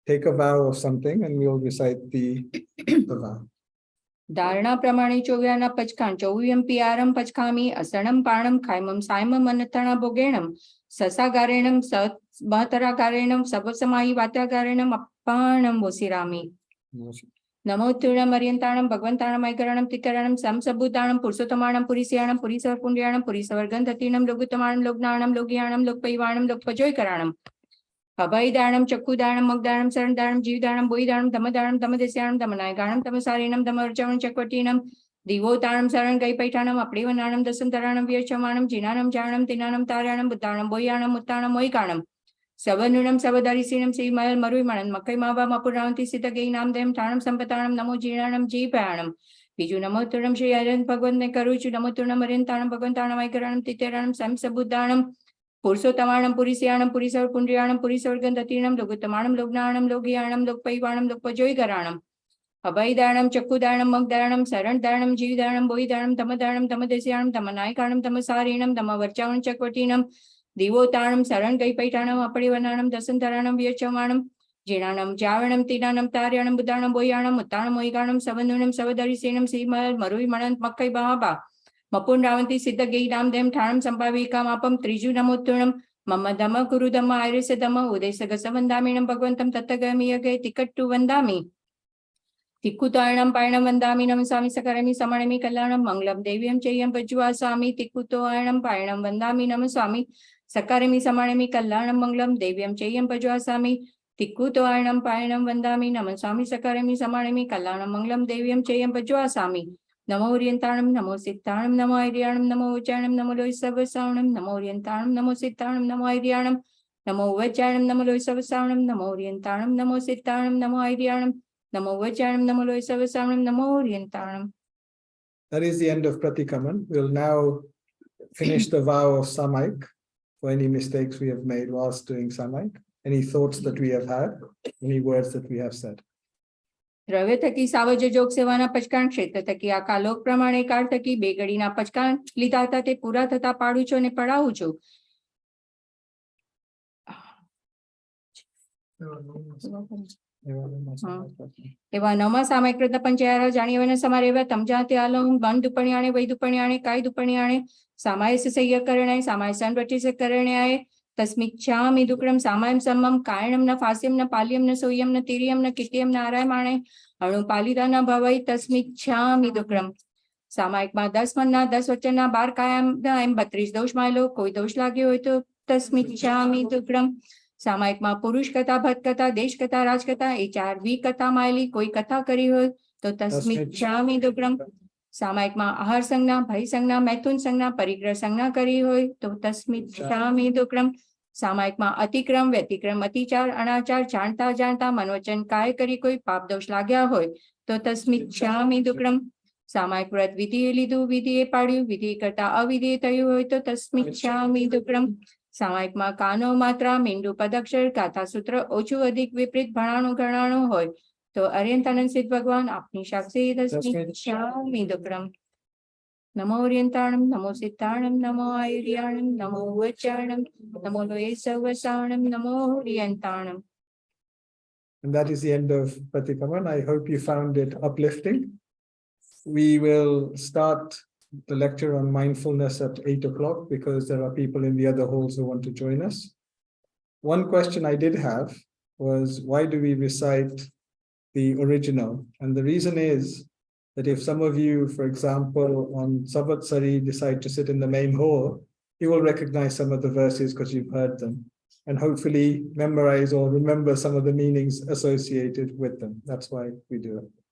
Speaker 1: take a vow of something and we'll recite the vow.
Speaker 2: ધારણા પ્રમાણે ચોવ્યાના પચકાન ચૌવ્યમ પિયારમ પચકામી અસણમ પાણમ ખાયમમ સાયમમ અનથણા ભોગેણમ સસાગારેણમ બહતરાગારેણમ સવસમાહી વાત્યાગારેણમ અપાણમ વોસિરામી નમોત્તુણમ અર્યંતાણમ ભગવંતાણમ ઐકરણમ તિકરણમ સમસબુદ્ધાણમ પુરુષોત્તમાણમ પુરીસ્યાણમ પુરીસવર પુંડ્યાણમ પુરીસવર્ગંધતીણમ લોગુત્તમાણમ લોકનાણમ લોકગિયાણમ લોકપૈવાણમ લોકપજોયકરાણમ અભયદાણમ ચક્ષુદાણમ મગદાણમ શરણદાણમ જીવદાણમ બોયદાણમ ધમદાણમ ધમદેશ્યાણમ ધમનાયગાણમ ધમસારીણમ ધમર્ચવણ ચકવટીણમ દીવોતાણમ શરણ ગઈ પૈઠાણમ અપડીવનાણમ દસંતરાણમ વ્યચમાણમ જીનાનમ જાણમ તિનાનમ તાર્યાણમ બુદ્ધાણમ બોયાણમ ઉત્તાણમ ઓયકાણમ સવનુણમ સવદરિસીણમ શ્રીમલ મરુઈમણન મકઈ માવા મપુરાવંતી સિદ્ધગઈ નામદેમ ઠાણમ સંપતાણમ નમો જીણાણમ જીભયાણમ બીજું નમોતુણમ શ્રી અરન ભગવંતને કરું છું નમોતુણમ અર્યંતાણમ ભગવંતાણમ ઐકરણમ તિતેરાણમ સમસબુદ્ધાણમ પુરુષોત્તમાણમ પુરીસ્યાણમ પુરીસવર પુંડ્યાણમ પુરીસવર્ગંધતીણમ લોગુત્તમાણમ લોગ્નાણમ લોગિયાણમ લોકપૈવાણમ લોકપજોયકરાણમ અભયદાણમ ચક્ષુદાણમ મગદાણમ શરણદાણમ જીવદાણમ બોયદાણમ ધમદાણમ ધમદેશ્યાણમ ધમનાયકાણમ ધમસારીણમ ધમવર્ચાવણ ચકવટીણમ દીવોતાણમ શરણ ગઈ પૈઠાણમ અપડીવનાણમ દસંતરાણમ વ્યચમાણમ જીણાણમ જાવણમ તિનાનમ તાર્યાણમ બુદ્ધાણમ બોયાણમ ઉત્તાણમ ઓયગાણમ સવનુણમ સવદરિસીણમ શ્રીમલ મરુઈમણન મકઈ બાબા મપુંડાવંતી સિદ્ધગઈ નામદેમ ઠાણમ સંભાવિકામાપમ ત્રીજું નમોતુણમ મમ ધમ ગુરુ ધમ આયરસ ધમ ઉદયસગસ વંદામીણમ ભગવંતમ તત્તગમિયગે તિકટ્ટુ વંદામી તિક્કુતાયણમ પાયણમ વંદામી નમ સ્વામી સકરમી સમણમી કલ્યાણમ મંગલમ દેવ્યમ ચૈયમ ભજ્વા સ્વામી તિક્કુતોયણમ પાયણમ વંદામી નમ સ્વામી સકારમી સમણમી કલ્યાણમ મંગલમ દેવ્યમ ચૈયમ ભજ્વા સ્વામી તિક્કુતોયણમ પાયણમ વંદામી નમ સ્વામી સકારમી સમણમી કલ્યાણમ મંગલમ દેવ્યમ ચૈયમ ભજ્વા સ્વામી નમો ઓરિયંતાણમ નમો સિદ્ધાણમ નમો આર્યાણમ નમો વચાણમ નમો લોય સવસાવણમ નમો ઓરિયંતાણમ નમો સિદ્ધાણમ નમો આર્યાણમ નમો વચાણમ નમો લોય સવસાવણમ નમો ઓરિયંતાણમ નમો સિદ્ધાણમ નમો આર્યાણમ નમો વચાણમ નમો લોય સવસાવણમ નમો ઓરિયંતાણમ.
Speaker 1: That is the end of Pratikraman. We'll now finish the vow of Samaik for any mistakes we have made whilst doing Samaik, any thoughts that we have had, any words that we have said.
Speaker 2: દ્રવ્ય થકી સાવજ જોગ સેવાના પચકાણ ક્ષેત્ર થકી આ કાલોક પ્રમાણે કાળ થકી બે ઘડીના પચકાણ લીધા હતા તે પૂરા થતા પાડું છું અને પડાવું છું. એવા નમઃ સામય કૃત પંચયાર જાણીવન સમારેવ તમજાતે આલમ બન દુપણ્યાણે વૈ દુપણ્યાણે કાય દુપણ્યાણે સામાય સહ્ય કરણાય સામાય સંવટિસ કરણાય તસ્મિચ્છામિ દુક્રમ સામાયમ સમમ કાયણમ ન ફાસ્યમ ન પાલ્યમ ન સોયમ ન તિર્યમ ન કિત્યમ ન આરાયમાણે અણુપાલિતા ન ભવઈ તસ્મિચ્છામિ દુક્રમ સામાયિકમાં 10 મનના 10 વચનના 12 કાયમ એમ 32 દોષ માયલો કોઈ દોષ લાગ્યો હોય તો તસ્મિચ્છામિ દુક્રમ સામાયિકમાં પુરુષ કથા ભટ્ટ કથા દેશ કથા રાજકથા એ 4 કથા માયલી કોઈ કથા કરી હોય તો તસ્મિચ્છામિ દુક્રમ સામાયિકમાં આહાર સંજ્ઞા ભય સંજ્ઞા મૈથુન સંજ્ઞા પરિગ્રહ સંજ્ઞા કરી હોય તો તસ્મિચ્છામિ દુક્રમ સામાયિકમાં અતિક્રમ વ્યતિક્રમ અતિચાર અનાચાર જાણતા જાણતા મનોવચન કાય કરી કોઈ પાપ દોષ લાગ્યા હોય તો તસ્મિચ્છામિ દુક્રમ સામાયિક વ્રત વિધિએ લીધું વિધિએ પાડ્યું વિધિ કરતા અવિધિએ થયું હોય તો તસ્મિચ્છામિ દુક્રમ સામાયિકમાં કાનો માત્રા મીંડું પદક્ષર ગાથા સૂત્ર ઓછું અધિક વિપરીત ભણાણું ગણાણું હોય તો અર્યંતાનંદ સિદ્ધ ભગવાન આપની સાક્ષી તસ્મિચ્છામિ દુક્રમ નમો ઓરિયંતાણમ નમો સિદ્ધાણમ નમો આયુર્યાણમ નમો વચાણમ નમો લોય સવસાણમ નમો ઓરિયંતાણમ.
Speaker 1: And that is the end of Pratikraman. I hope you found it uplifting. We will start the lecture on mindfulness at 8 o'clock because there are people in the other halls who want to join us. One question I did have was, why do we recite the original? And the reason is that if some of you, for example, on Savatsari decide to sit in the main hall, you will recognize some of the verses because you've heard them and hopefully memorize or remember some of the meanings associated with them. That's why we do it.